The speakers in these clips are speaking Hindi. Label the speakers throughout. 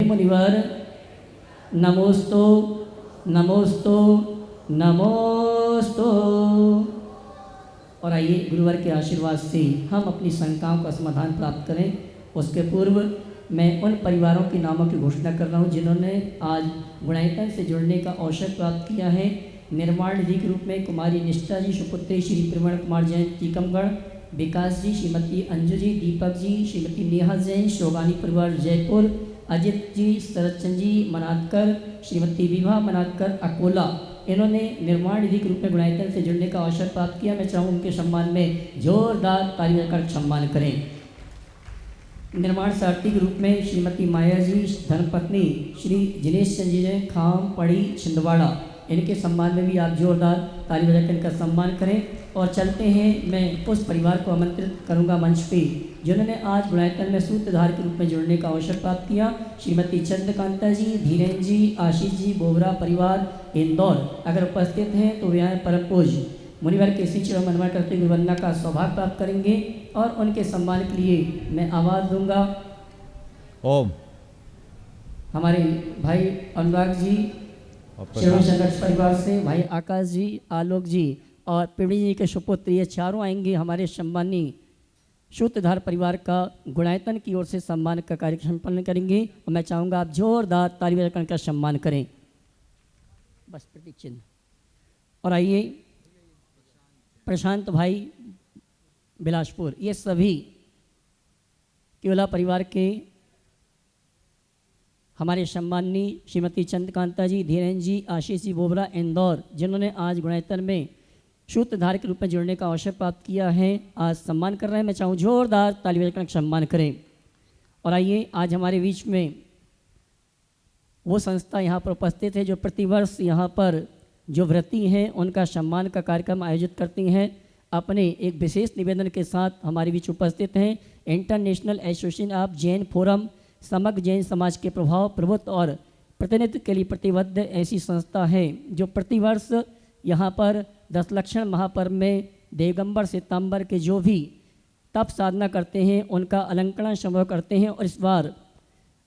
Speaker 1: मुनिवर नमोस्तु नमोस्तु नमोस्तु। और आइए गुरुवर के आशीर्वाद से हम अपनी शंकाओं का समाधान प्राप्त करें। उसके पूर्व मैं उन परिवारों के नामों की घोषणा कर रहा हूँ जिन्होंने आज गुणायतन से जुड़ने का अवसर प्राप्त किया है। निर्माण निधि के रूप में कुमारी निष्ठा जी, सुपुत्री श्री प्रवण कुमार जैन टीकमगढ़, विकास जी, श्रीमती अंजू जी, दीपक जी, श्रीमती नेहा जैन, शोगानी परिवार जयपुर, अजित जी, शरदचंद जी मनातकर, श्रीमती विभा मनातकर अकोला, इन्होंने निर्माण निधि के रूप में गुणायतन से जुड़ने का अवसर प्राप्त किया। मैं चाहूँ उनके सम्मान में जोरदार तालियां कर सम्मान करें। निर्माण सारथी के रूप में श्रीमती माया जी, धर्मपत्नी श्री जिनेश चंद जी जैन, खाम पड़ी छिंदवाड़ा, इनके सम्मान में भी आप जोरदार ताली बजाकर इनका सम्मान करें। और चलते हैं, मैं उस परिवार को आमंत्रित करूंगा मंच पे जिन्होंने आज गुणायतन में सूत्रधार के रूप में जुड़ने का अवसर प्राप्त किया। श्रीमती चंद्रकांता जी, धीरेन्द्र जी, आशीष जी, बोबरा परिवार इंदौर अगर उपस्थित हैं तो वे आए परम पूज्य मुनिवर के श्री चरण मनवा करते हुए वंदना का सौभाग्य प्राप्त करेंगे। और उनके सम्मान के लिए मैं आवाज़ दूंगा।
Speaker 2: ओम।
Speaker 1: हमारे भाई अनुराग जी शिरोमणि संघर्ष परिवार से, भाई आकाश जी, आलोक जी और पिवड़ी जी के सुपुत्र, ये चारों आएंगे हमारे सम्मानी सूत्रधार परिवार का गुणायतन की ओर से सम्मान का कार्यक्रम संपन्न करेंगे। और मैं चाहूँगा आप जोरदार ताली बजाकर का सम्मान करें। बस प्रतीक चिन्ह। और आइए प्रशांत भाई बिलासपुर, ये सभी केवला परिवार के हमारे सम्माननीय श्रीमती चंद्रकांता जी, धीरेन्द्र जी, आशीष जी, बोबरा इंदौर, जिन्होंने आज गुणायतन में सूत्रधार के रूप में जुड़ने का अवसर प्राप्त किया है, आज सम्मान कर रहे हैं। मैं चाहूँ जोरदार ताली बजाकर सम्मान करें। और आइए आज हमारे बीच में वो संस्था यहाँ पर उपस्थित है जो प्रतिवर्ष यहाँ पर जो व्रती हैं उनका सम्मान का कार्यक्रम आयोजित करती हैं। अपने एक विशेष निवेदन के साथ हमारे बीच उपस्थित हैं international association of Jain forum, समग्र जैन समाज के प्रभाव, प्रभुत्व और प्रतिनिधित्व के लिए प्रतिबद्ध ऐसी संस्था है जो प्रतिवर्ष यहाँ पर दशलक्षण महापर्व में दिगंबर सितंबर के जो भी तप साधना करते हैं उनका अलंकरण संभव करते हैं। और इस बार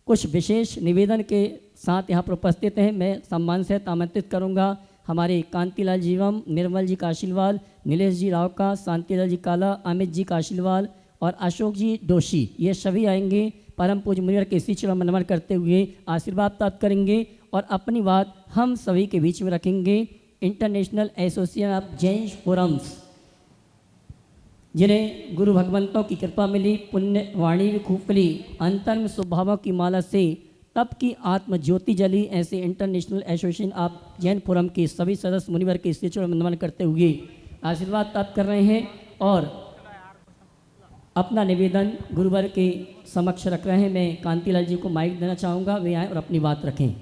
Speaker 1: कुछ विशेष निवेदन के साथ यहाँ पर उपस्थित हैं। मैं सम्मान से आमंत्रित करूँगा हमारे कांतिलाल जीवम, निर्मल जी काशीलवाल, नीलेश जी राव का, शांतिलाल जी काला, अमित जी काशीलवाल और अशोक जी दोषी, ये सभी आएंगे परम पूज्य मुनिवर के श्री चरण नमन करते हुए आशीर्वाद प्राप्त करेंगे और अपनी बात हम सभी के बीच में रखेंगे। International association of Jain forums, जिन्हें गुरु भगवंतों की कृपा मिली, पुण्य वाणी भी खूब फली, अंतर्म स्वभावों की माला से तप की आत्म ज्योति जली, ऐसे international association of Jain forum के सभी सदस्य मुनिवर के श्री चरण नमन करते हुए आशीर्वाद प्राप्त कर रहे हैं और अपना निवेदन गुरुवर के समक्ष रख रहे हैं। मैं कांतिलाल जी को माइक देना चाहूँगा, वे आएँ और अपनी बात रखें।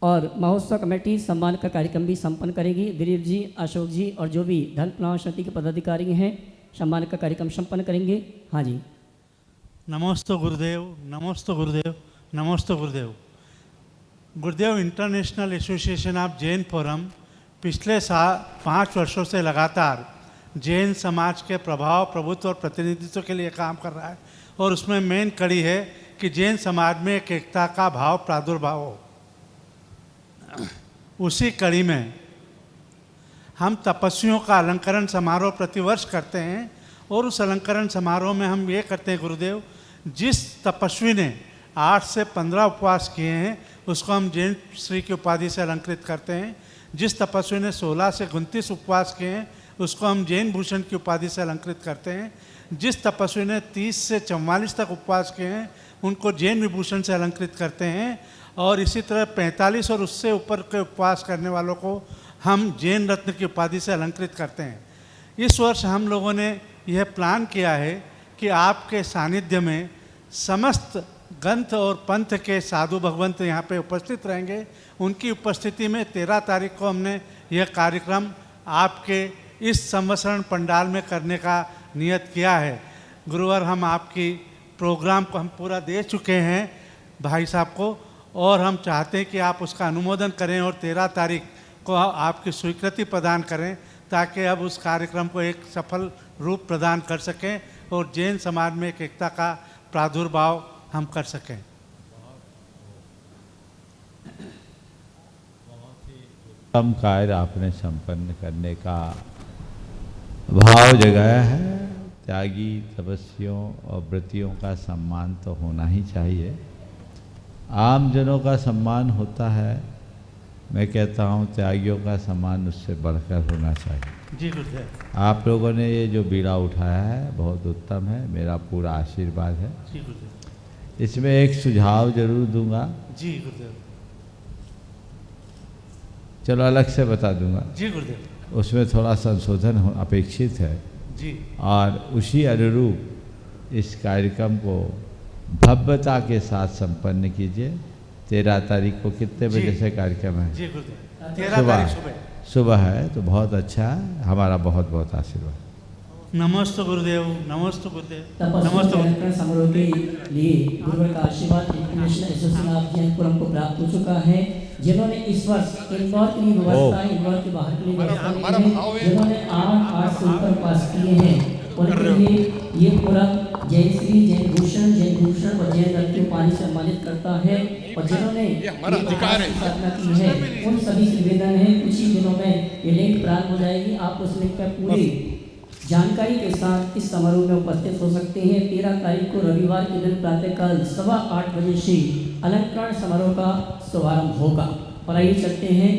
Speaker 1: और महोत्सव कमेटी सम्मान का कार्यक्रम भी संपन्न करेगी। दिलीप जी, अशोक जी और जो भी धन प्लान समिति के पदाधिकारी हैं सम्मान का कार्यक्रम संपन्न करेंगे। हाँ जी।
Speaker 3: नमोस्तु गुरुदेव, नमोस्तु गुरुदेव, नमोस्तु गुरुदेव। गुरुदेव international association of Jain forum पिछले 5 वर्षों से लगातार जैन समाज के प्रभाव, प्रभुत्व और प्रतिनिधित्व के लिए काम कर रहा है और उसमें मेन कड़ी है कि जैन समाज में एक एकता का भाव प्रादुर्भाव हो। उसी कड़ी में हम तपस्वियों का अलंकरण समारोह प्रतिवर्ष करते हैं और उस अलंकरण समारोह में हम ये करते हैं गुरुदेव, जिस तपस्वी ने 8 से 15 उपवास किए हैं उसको हम जैन श्री की उपाधि से अलंकृत करते हैं। जिस तपस्वी ने 16 से 29 उपवास किए हैं उसको हम जैन भूषण की उपाधि से अलंकृत करते हैं। जिस तपस्वी ने 30 से 44 तक उपवास किए हैं उनको जैन विभूषण से अलंकृत करते हैं। और इसी तरह 45 और उससे ऊपर के उपवास करने वालों को हम जैन रत्न की उपाधि से अलंकृत करते हैं। इस वर्ष हम लोगों ने यह प्लान किया है कि आपके सानिध्य में समस्त ग्रंथ और पंथ के साधु भगवंत यहाँ पे उपस्थित रहेंगे। उनकी उपस्थिति में 13 तारीख को हमने यह कार्यक्रम आपके इस संवत्सरण पंडाल में करने का नियत किया है। गुरुवर, हम आपकी प्रोग्राम को हम पूरा दे चुके हैं भाई साहब को और हम चाहते हैं कि आप उसका अनुमोदन करें और 13 तारीख को आपकी स्वीकृति प्रदान करें ताकि अब उस कार्यक्रम को एक सफल रूप प्रदान कर सकें और जैन समाज में एक एकता का प्रादुर्भाव हम कर सकें।
Speaker 2: उत्तम कार्य आपने संपन्न करने का भाव जगाया है। त्यागी तपस्वियों और व्रतियों का सम्मान तो होना ही चाहिए। आम जनों का सम्मान होता है, मैं कहता हूँ त्यागियों का सम्मान उससे बढ़कर होना चाहिए।
Speaker 3: जी गुरुदेव।
Speaker 2: आप लोगों ने ये जो बीड़ा उठाया है बहुत उत्तम है, मेरा पूरा आशीर्वाद है।
Speaker 3: जी गुरुदेव।
Speaker 2: इसमें एक सुझाव जरूर दूंगा,
Speaker 3: जी गुरुदेव।
Speaker 2: चलो अलग से बता दूंगा।
Speaker 3: जी गुरुदेव।
Speaker 2: उसमें थोड़ा संशोधन अपेक्षित है
Speaker 3: जी।
Speaker 2: और उसी अनुरूप इस कार्यक्रम को भव्यता के साथ संपन्न कीजिए। 13 तारीख को कितने
Speaker 3: जी।
Speaker 2: बजे से कार्यक्रम है?
Speaker 3: जी गुरुदेव। 13 तारीख सुबह।
Speaker 2: सुबह है तो बहुत अच्छा है। हमारा बहुत बहुत आशीर्वाद।
Speaker 3: नमस्ते गुरुदेव। नमस्ते गुरुदेव।
Speaker 1: तपस्वी
Speaker 3: नमस्ते गुरुदेव।
Speaker 1: कार्यक्रम समारोह के लिए गुरुवर का आशीर्वाद इंटरनेशनल एसोसिएशन ऑफ जैनपुरम को प्राप्त हो चुका है, जिन्होंने इस वर्ष इंदौर के लिए व्यवस्था, इंदौर के बाहर के लिए व्यवस्था की है, जिन्होंने 8 से ऊपर पास किए हैं, उनके लिए ये पुरम जैन श्री, जैन भूषण और जैन रत्न उपाधि से सम्मानित करता है। और जिन्होंने स्थापना की है उन सभी से निवेदन है, कुछ ही दिनों में ये लिंक प्रारंभ हो जाएगी। आप उस लिंक पर पूरी जानकारी के साथ इस समारोह में उपस्थित हो सकते हैं। 13 तारीख को रविवार के दिन प्रातःकाल 8:15 बजे से अलंकरण समारोह का शुभारंभ होगा। और आइए चलते हैं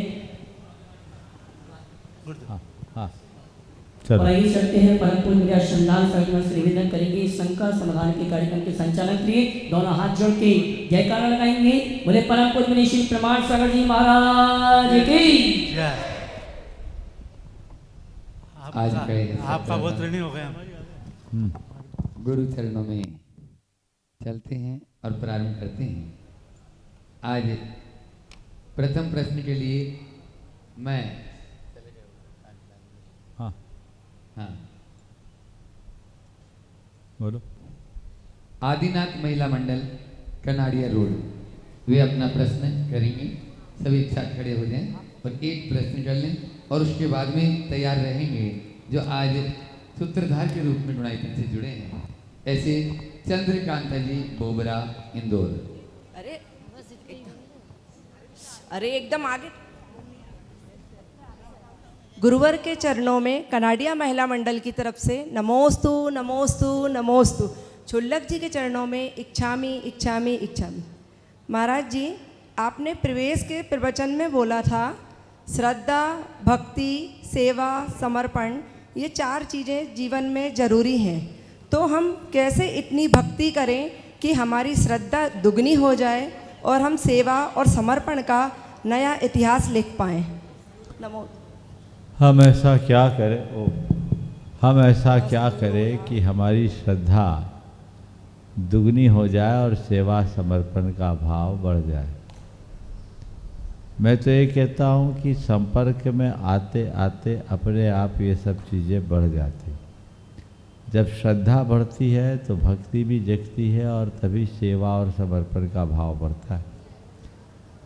Speaker 1: और आइए चलते हैं परम पूज्य मेरा श्रद्धांजलि सविनय से निवेदन करेंगे। शंका समाधान के कार्यक्रम के संचालन के लिए दोनों हाथ जोड़ के जयकारा लगाएंगे। बोले परम पूज्य मुनि श्री प्रमाण सागर जी महाराज की
Speaker 3: जय।
Speaker 4: आज
Speaker 3: आपका बहुत ऋणी हो गया।
Speaker 4: गुरु चरणों में चलते हैं और प्रारंभ करते हैं। आज प्रथम प्रश्न के लिए मैं हाँ
Speaker 2: बोलो।
Speaker 4: आदिनाथ महिला मंडल कनाड़िया रोड, वे अपना प्रश्न करेंगे। सभी एक साथ खड़े हो जाएं और एक प्रश्न कर लें और उसके बाद में तैयार रहेंगे जो आज सूत्रधार के रूप में गुणायतन से जुड़े हैं, ऐसे चंद्रकांता जी बोबरा इंदौर।
Speaker 5: अरे एकदम आगे। गुरुवर के चरणों में कनाडिया महिला मंडल की तरफ से नमोस्तु नमोस्तु नमोस्तु। छुल्लक जी के चरणों में इच्छामी इच्छामी इच्छामी। महाराज जी, आपने प्रवेश के प्रवचन में बोला था श्रद्धा, भक्ति, सेवा, समर्पण, ये 4 चीज़ें जीवन में ज़रूरी हैं। तो हम कैसे इतनी भक्ति करें कि हमारी श्रद्धा दुगनी हो जाए और हम सेवा और समर्पण का नया इतिहास लिख पाएँ। नमो।
Speaker 2: हम ऐसा क्या करें कि हमारी श्रद्धा दुगनी हो जाए और सेवा समर्पण का भाव बढ़ जाए। मैं तो ये कहता हूँ कि संपर्क में आते आते अपने आप ये सब चीज़ें बढ़ जाती। जब श्रद्धा बढ़ती है तो भक्ति भी जगती है और तभी सेवा और समर्पण का भाव बढ़ता है।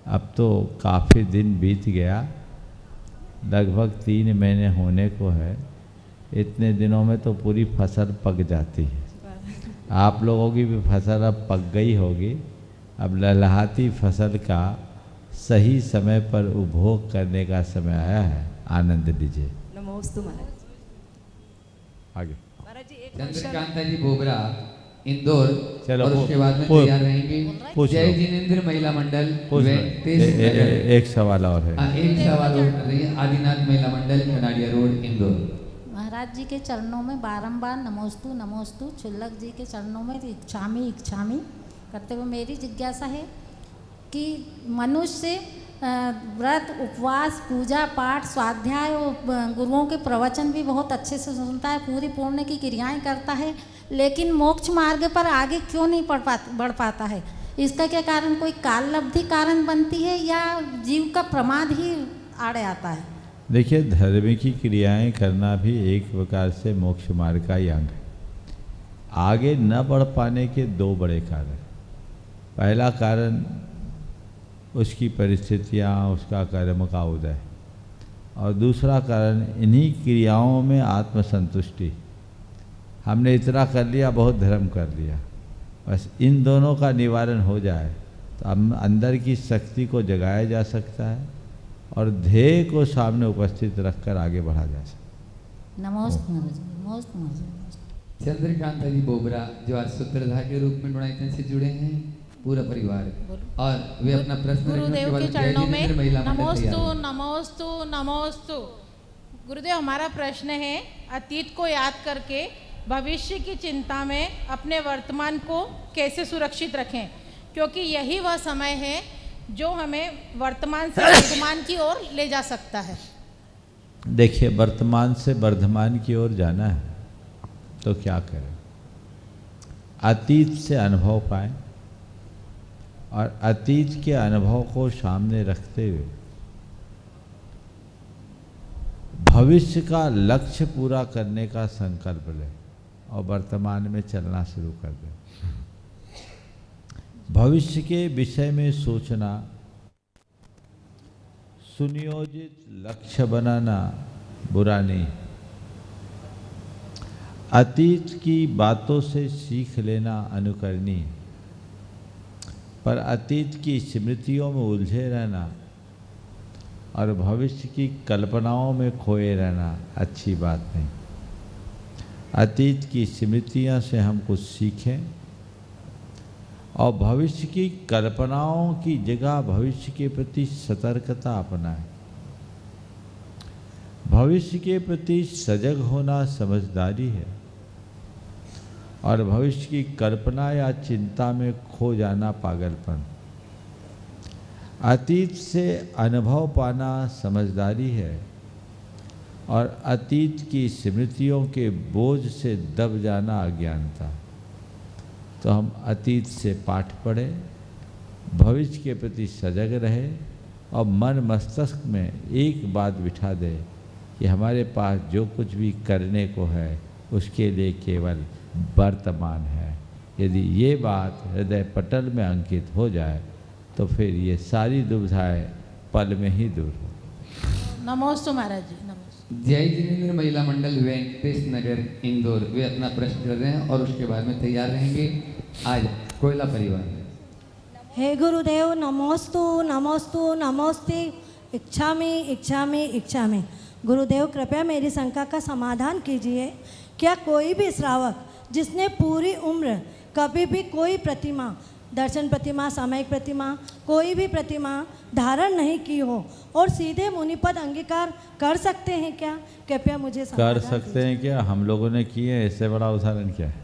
Speaker 2: अब तो काफ़ी दिन बीत गया, लगभग 3 महीने होने को है। इतने दिनों में तो पूरी फसल पक जाती है। आप लोगों की भी फसल अब पक गई होगी। अब लहलहाती फसल का सही समय पर उपभोग करने का समय आया है। आनंद लीजिए।
Speaker 5: नमोस्तु महाराज।
Speaker 2: आगे
Speaker 5: महाराज जी एक
Speaker 4: चंद्रकांता जी बोबरा इंदौर।
Speaker 2: चलो,
Speaker 4: और उसके बाद में तैयार रहेंगे जय जिनेन्द्र महिला मंडल।
Speaker 2: एक सवाल और है।
Speaker 4: एक सवाल और कर रही है आदिनाथ महिला मंडल कनाड़िया रोड इंदौर।
Speaker 6: महाराज जी के चरणों में बारंबार नमोस्तु नमोस्तु। छुल्लक जी के चरणों में इच्छामी इच्छामी करते हुए मेरी जिज्ञासा है कि मनुष्य व्रत, उपवास, पूजा पाठ, स्वाध्याय और गुरुओं के प्रवचन भी बहुत अच्छे से सुनता है, पूरी पुण्य की क्रियाएं करता है, लेकिन मोक्ष मार्ग पर आगे क्यों नहीं बढ़ पाता है? इसका क्या कारण? कोई काललब्धि कारण बनती है या जीव का प्रमाद ही आड़े आता है?
Speaker 2: देखिए, धर्म की क्रियाएं करना भी एक प्रकार से मोक्ष मार्ग का ही अंग है। आगे न बढ़ पाने के 2 बड़े कारण। पहला कारण उसकी परिस्थितियाँ, उसका कर्म का उदय, और दूसरा कारण इन्हीं क्रियाओं में आत्मसंतुष्टि। हमने इतना कर लिया, बहुत धर्म कर लिया, बस इन दोनों का निवारण हो जाए तो हम अंदर की शक्ति को जगाया जा सकता है और ध्येय को सामने उपस्थित रखकर आगे बढ़ा जा सकता है।
Speaker 6: नमोस्तु महाराज जी, नमोस्तु महाराज जी।
Speaker 4: चंद्रकांता जी बोबरा जो आज सूत्रधार के रूप में गुणायतन से जुड़े हैं, पूरा परिवार, और वे अपना प्रश्न रखने
Speaker 7: गुरुदेव
Speaker 4: बाद
Speaker 7: के चरणों में
Speaker 4: जय महिला मंडल तैयार
Speaker 7: नमोस्तु
Speaker 4: है।
Speaker 7: नमोस्तु नमोस्तु। गुरुदेव, हमारा प्रश्न है, अतीत को याद करके भविष्य की चिंता में अपने वर्तमान को कैसे सुरक्षित रखें, क्योंकि यही वह समय है जो हमें वर्तमान से वर्तमान की ओर ले जा सकता है।
Speaker 2: देखिए, वर्तमान से वर्धमान की ओर जाना है तो क्या करें? अतीत से अनुभव पाएं और अतीत के अनुभव को सामने रखते हुए भविष्य का लक्ष्य पूरा करने का संकल्प लें और वर्तमान में चलना शुरू कर दें। भविष्य के विषय में सोचना, सुनियोजित लक्ष्य बनाना बुरा नहीं। अतीत की बातों से सीख लेना अनुकरणीय, पर अतीत की स्मृतियों में उलझे रहना और भविष्य की कल्पनाओं में खोए रहना अच्छी बात नहीं। अतीत की स्मृतियां से हम कुछ सीखें और भविष्य की कल्पनाओं की जगह भविष्य के प्रति सतर्कता अपनाएं। भविष्य के प्रति सजग होना समझदारी है और भविष्य की कल्पना या चिंता में खो जाना पागलपन। अतीत से अनुभव पाना समझदारी है और अतीत की स्मृतियों के बोझ से दब जाना अज्ञानता। तो हम अतीत से पाठ पढ़ें, भविष्य के प्रति सजग रहे और मन मस्तिष्क में एक बात बिठा दे कि हमारे पास जो कुछ भी करने को है उसके लिए केवल वर्तमान है। यदि ये बात हृदय पटल में अंकित हो जाए तो फिर ये सारी दुविधाएं पल में ही दूर हो।
Speaker 7: नमोस्तु महाराज जी, नमोस्तु।
Speaker 4: जय जिनेन्द्र महिला मंडल वेंकटेश नगर इंदौर, वे अपना प्रश्न कर रहे हैं और उसके बाद में तैयार रहेंगे। आज कोयला परिवार।
Speaker 8: हे गुरुदेव, नमोस्तु नमोस्तु नमोस्ते। इच्छामि इच्छामि इच्छामि। गुरुदेव, कृपया मेरी शंका का समाधान कीजिए। क्या कोई भी श्रावक जिसने पूरी उम्र कभी भी कोई प्रतिमा, दर्शन प्रतिमा, सामयिक प्रतिमा, कोई भी प्रतिमा धारण नहीं की हो और सीधे मुनिपद अंगीकार कर सकते हैं क्या? कृपया मुझे
Speaker 2: कर सकते हैं क्या? हम लोगों ने किए, इससे बड़ा उदाहरण क्या है?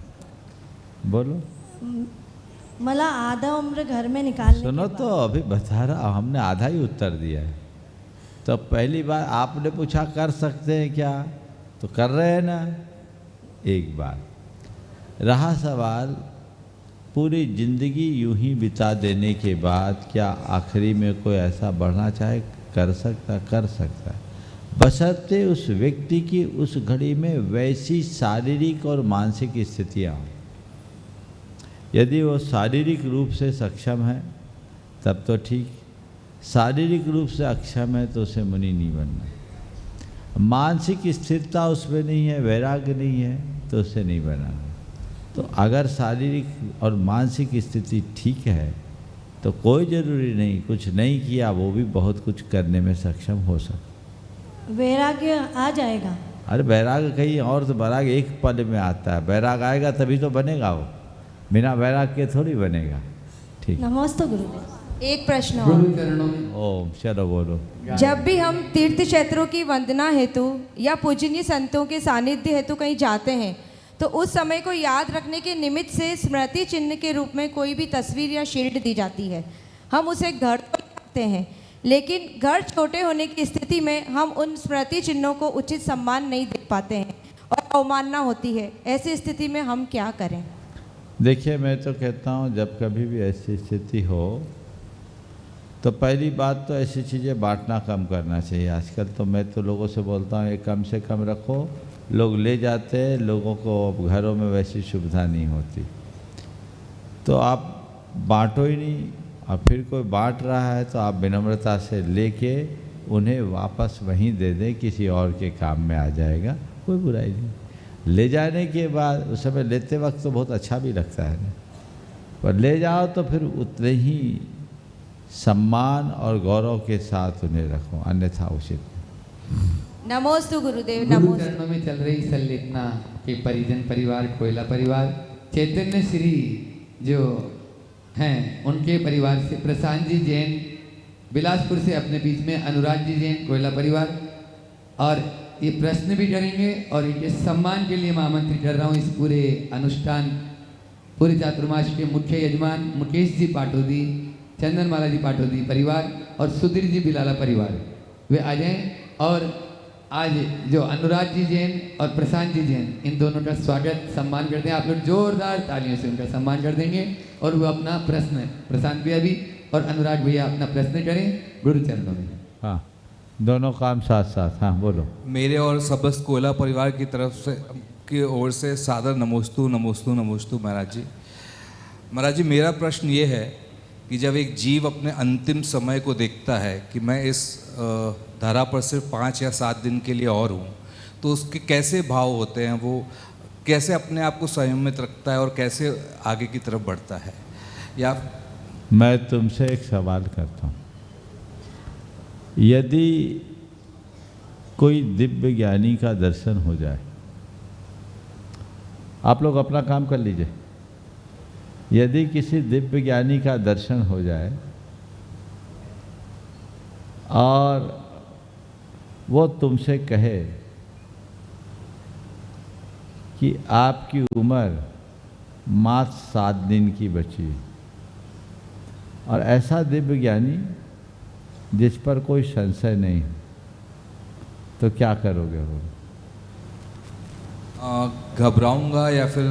Speaker 2: बोलो।
Speaker 8: मला आधा उम्र घर में निकालने
Speaker 2: सुनो तो अभी बता रहा, हमने आधा ही उत्तर दिया है। तो पहली बार आपने पूछा कर सकते हैं क्या, तो कर रहे हैं ना। एक बात रहा सवाल, पूरी जिंदगी यूं ही बिता देने के बाद क्या आखिरी में कोई ऐसा बढ़ना चाहे? कर सकता है, बशर्ते उस व्यक्ति की उस घड़ी में वैसी शारीरिक और मानसिक स्थितियाँ हों। यदि वो शारीरिक रूप से सक्षम है तब तो ठीक, शारीरिक रूप से अक्षम है तो उसे मुनि नहीं बनना। मानसिक स्थिरता उसमें नहीं है, वैराग्य नहीं है तो उसे नहीं बनाना। तो अगर शारीरिक और मानसिक स्थिति ठीक है तो कोई ज़रूरी नहीं, कुछ नहीं किया वो भी बहुत कुछ करने में सक्षम हो सकता।
Speaker 8: वैराग्य आ जाएगा।
Speaker 2: अरे वैराग्य कहीं और, तो वैराग्य एक पल में आता है। वैराग्य आएगा तभी तो बनेगा, वो बिना वैराग्य के थोड़ी बनेगा। ठीक।
Speaker 8: नमस्ते गुरुदेव।
Speaker 5: एक प्रश्न
Speaker 4: गुरु
Speaker 5: और।
Speaker 4: चरणों में।
Speaker 2: ओम, चलो बोलो।
Speaker 5: जब भी हम तीर्थ क्षेत्रों की वंदना हेतु या पूजनीय संतों के सानिध्य हेतु कहीं जाते हैं तो उस समय को याद रखने के निमित्त से स्मृति चिन्ह के रूप में कोई भी तस्वीर या शील्ड दी जाती है। हम उसे घर तो रखते हैं, लेकिन घर छोटे होने की स्थिति में हम उन स्मृति चिन्हों को उचित सम्मान नहीं दे पाते हैं और अवमानना होती है। ऐसी स्थिति में हम क्या करें?
Speaker 2: देखिए, मैं तो कहता हूँ जब कभी भी ऐसी स्थिति हो तो पहली बात तो ऐसी चीज़ें बांटना कम करना चाहिए। आजकल तो मैं तो लोगों से बोलता हूँ ये कम से कम रखो। लोग ले जाते हैं, लोगों को घरों में वैसी सुविधा नहीं होती, तो आप बांटो ही नहीं। और फिर कोई बांट रहा है तो आप विनम्रता से लेके उन्हें वापस वहीं दे दें, किसी और के काम में आ जाएगा, कोई बुराई नहीं। ले जाने के बाद उस समय लेते वक्त तो बहुत अच्छा भी लगता है ना, पर ले जाओ तो फिर उतने ही सम्मान और गौरव के साथ उन्हें रखो, अन्यथा उचित नहीं।
Speaker 5: नमोस्तु गुरुदेव,
Speaker 4: गुरु
Speaker 5: नमोस्तु।
Speaker 4: चरणों में चल रही संलेखना के परिजन परिवार, कोयला परिवार, चैतन्य श्री जो हैं उनके परिवार से प्रशांत जी जैन बिलासपुर से, अपने बीच में अनुराग जी जैन कोयला परिवार, और ये प्रश्न भी करेंगे और इनके सम्मान के लिए मैं आमंत्रित कर रहा हूँ इस पूरे अनुष्ठान, पूरे चातुर्मास के मुख्य यजमान मुकेश जी पाटोदी, चंदनमाला जी पाटोदी परिवार और सुधीर जी बिलाला परिवार, वे आ जाएं। और आज जो अनुराग जी जैन और प्रशांत जी जैन, इन दोनों का स्वागत सम्मान करते हैं। आप लोग जोरदार तालियों से उनका सम्मान कर देंगे और वो अपना प्रश्न, प्रशांत भैया भी और अनुराग भैया अपना प्रश्न करें गुरु चरणों में।
Speaker 2: हाँ, दोनों काम साथ साथ। हाँ बोलो।
Speaker 9: मेरे और सबस कोयला परिवार की तरफ से की ओर से सादर नमोस्तु नमोस्तु नमोस्तु महाराज जी। महाराज जी, मेरा प्रश्न ये है कि जब एक जीव अपने अंतिम समय को देखता है कि मैं इस धरा पर सिर्फ 5 या 7 दिन के लिए और हूँ, तो उसके कैसे भाव होते हैं, वो कैसे अपने आप को संयमित रखता है और कैसे आगे की तरफ बढ़ता है? या
Speaker 2: मैं तुमसे एक सवाल करता हूँ, यदि कोई दिव्य ज्ञानी का दर्शन हो जाए, आप लोग अपना काम कर लीजिए, यदि किसी दिव्य ज्ञानी का दर्शन हो जाए और वो तुमसे कहे कि आपकी उम्र मात्र 7 दिन की बची है, और ऐसा दिव्य ज्ञानी जिस पर कोई संशय नहीं, तो क्या करोगे? वो
Speaker 9: घबराऊंगा या फिर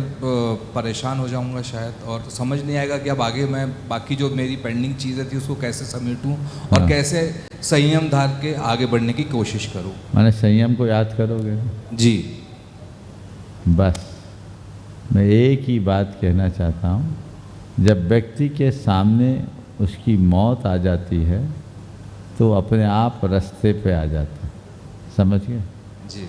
Speaker 9: परेशान हो जाऊंगा शायद, और समझ नहीं आएगा कि अब आगे मैं बाकी जो मेरी पेंडिंग चीज़ें थी उसको कैसे समेटूं और कैसे संयम धार के आगे बढ़ने की कोशिश करूं।
Speaker 2: माने संयम को याद करोगे?
Speaker 9: जी
Speaker 2: बस मैं एक ही बात कहना चाहता हूँ, जब व्यक्ति के सामने उसकी मौत आ जाती है तो अपने आप रास्ते पे आ जाता है, समझ गए?
Speaker 9: जी।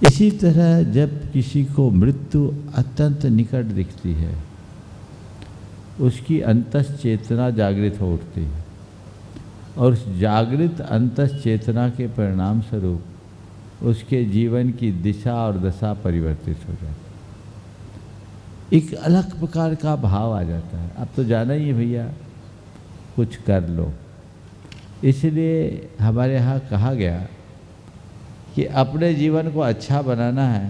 Speaker 2: इसी तरह जब किसी को मृत्यु अत्यंत निकट दिखती है, उसकी अंतस चेतना जागृत हो उठती है, और उस जागृत अंतस चेतना के परिणाम स्वरूप उसके जीवन की दिशा और दशा परिवर्तित हो जाती है। एक अलग प्रकार का भाव आ जाता है, अब तो जाना ही है भैया, कुछ कर लो। इसलिए हमारे यहाँ कहा गया कि अपने जीवन को अच्छा बनाना है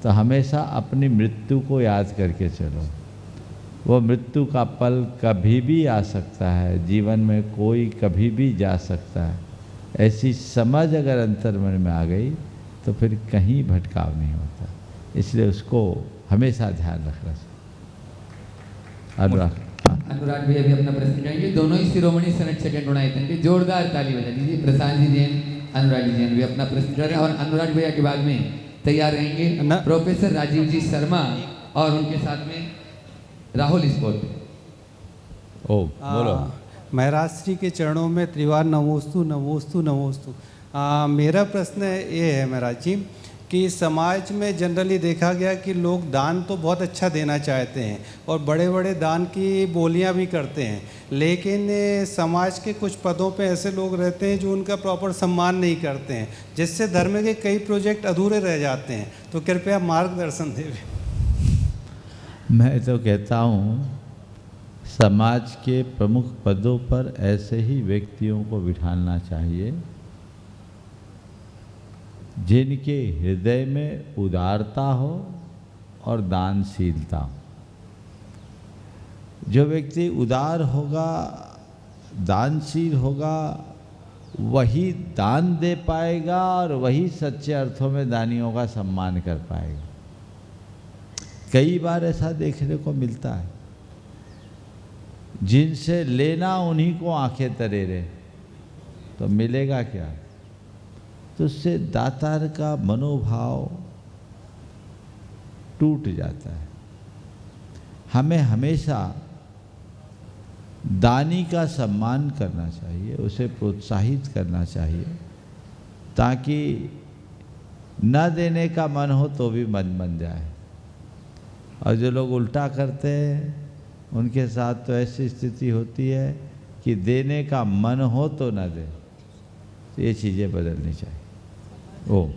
Speaker 2: तो हमेशा अपनी मृत्यु को याद करके चलो। वो मृत्यु का पल कभी भी आ सकता है, जीवन में कोई कभी भी जा सकता है। ऐसी समझ अगर अंतर्मन में आ गई तो फिर कहीं भटकाव नहीं होता, इसलिए उसको हमेशा ध्यान रखना चाहिए।
Speaker 4: अनुराग भैया भी अपना प्रश्न करेंगे, दोनों ही शिरोमणि संरक्षक गुणायतन के जोरदार ताली बजा दीजिए। प्रशांत जी जैन, अनुराग जी जैन भी अपना प्रश्न कर रहे हैं, और अनुराग भैया के बाद में तैयार रहेंगे प्रोफेसर राजीव जी शर्मा और उनके साथ में राहुल स्पोर्ट।
Speaker 2: ओ बोलो।
Speaker 10: महाराज श्री के चरणों में त्रिवार नमोस्तु नमोस्तु नमोस्तु। मेरा प्रश्न ये है महाराज जी कि समाज में जनरली देखा गया कि लोग दान तो बहुत अच्छा देना चाहते हैं और बड़े बड़े दान की बोलियां भी करते हैं, लेकिन समाज के कुछ पदों पे ऐसे लोग रहते हैं जो उनका प्रॉपर सम्मान नहीं करते हैं, जिससे धर्म के कई प्रोजेक्ट अधूरे रह जाते हैं। तो कृपया मार्गदर्शन दें।
Speaker 2: मैं तो कहता हूँ समाज के प्रमुख पदों पर ऐसे ही व्यक्तियों को बिठाना चाहिए जिनके हृदय में उदारता हो और दानशीलता हो। जो व्यक्ति उदार होगा, दानशील होगा, वही दान दे पाएगा और वही सच्चे अर्थों में दानियों का सम्मान कर पाएगा। कई बार ऐसा देखने को मिलता है, जिनसे लेना उन्हीं को आंखें तरे रहे, तो मिलेगा क्या? तो उससे दातार का मनोभाव टूट जाता है। हमें हमेशा दानी का सम्मान करना चाहिए, उसे प्रोत्साहित करना चाहिए, ताकि न देने का मन हो तो भी मन बन जाए। और जो लोग उल्टा करते हैं उनके साथ तो ऐसी स्थिति होती है कि देने का मन हो तो ना दे। तो ये चीज़ें बदलनी चाहिए। ओ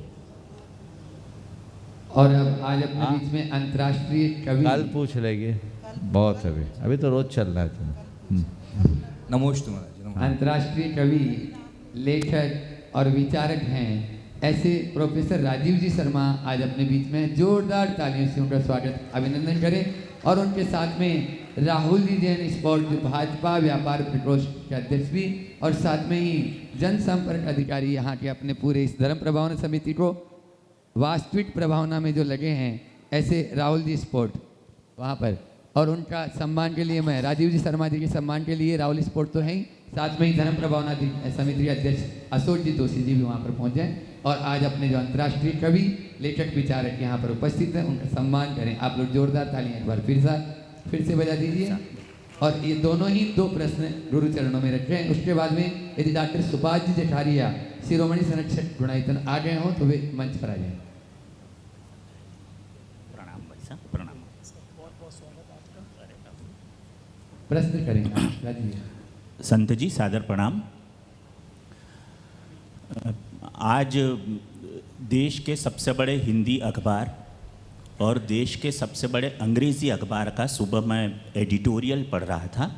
Speaker 4: और अब आज अपने बीच में अंतर्राष्ट्रीय कवि
Speaker 2: कल पूछ लेंगे, बहुत अभी तो रोज चल रहा है तुम।
Speaker 9: नमोस्तु महाराज जी, नमोस्तु।
Speaker 4: अंतर्राष्ट्रीय कवि, लेखक और विचारक हैं ऐसे प्रोफेसर राजीव जी शर्मा आज अपने बीच में, जोरदार तालियों से उनका स्वागत अभिनंदन करें। और उनके साथ में राहुल जी जैन स्पॉट जो भाजपा व्यापार प्रकोष्ठ के अध्यक्ष भी और साथ में ही जनसंपर्क अधिकारी यहाँ के अपने पूरे इस धर्म प्रभावना समिति को वास्तविक प्रभावना में जो लगे हैं ऐसे राहुल जी स्पोर्ट वहाँ पर। और उनका सम्मान के लिए मैं राजीव जी शर्मा जी के सम्मान के लिए राहुल स्पोर्ट तो है ही, साथ में ही धर्म प्रभावना समिति के अध्यक्ष अशोक जी दोषी जी भी वहाँ पर पहुँच जाएँ और आज अपने जो अंतर्राष्ट्रीय कवि, लेखक, विचारक यहाँ पर उपस्थित हैं उनका सम्मान करें। आप लोग जोरदार तालियां एक बार फिर से बजा दीजिए। और ये दोनों ही 2 प्रश्न गुरु चरणों में रखे हैं। उसके बाद में यदि डॉक्टर सुभाष जी जठारिया शिरोमणि संरक्षक गुणायतन आ गए हों तो वे मंच पर आ जाएं। प्रश्न करेंगे
Speaker 11: संत जी, सादर प्रणाम। आज देश के सबसे बड़े हिंदी अखबार और देश के सबसे बड़े अंग्रेज़ी अखबार का सुबह मैं एडिटोरियल पढ़ रहा था।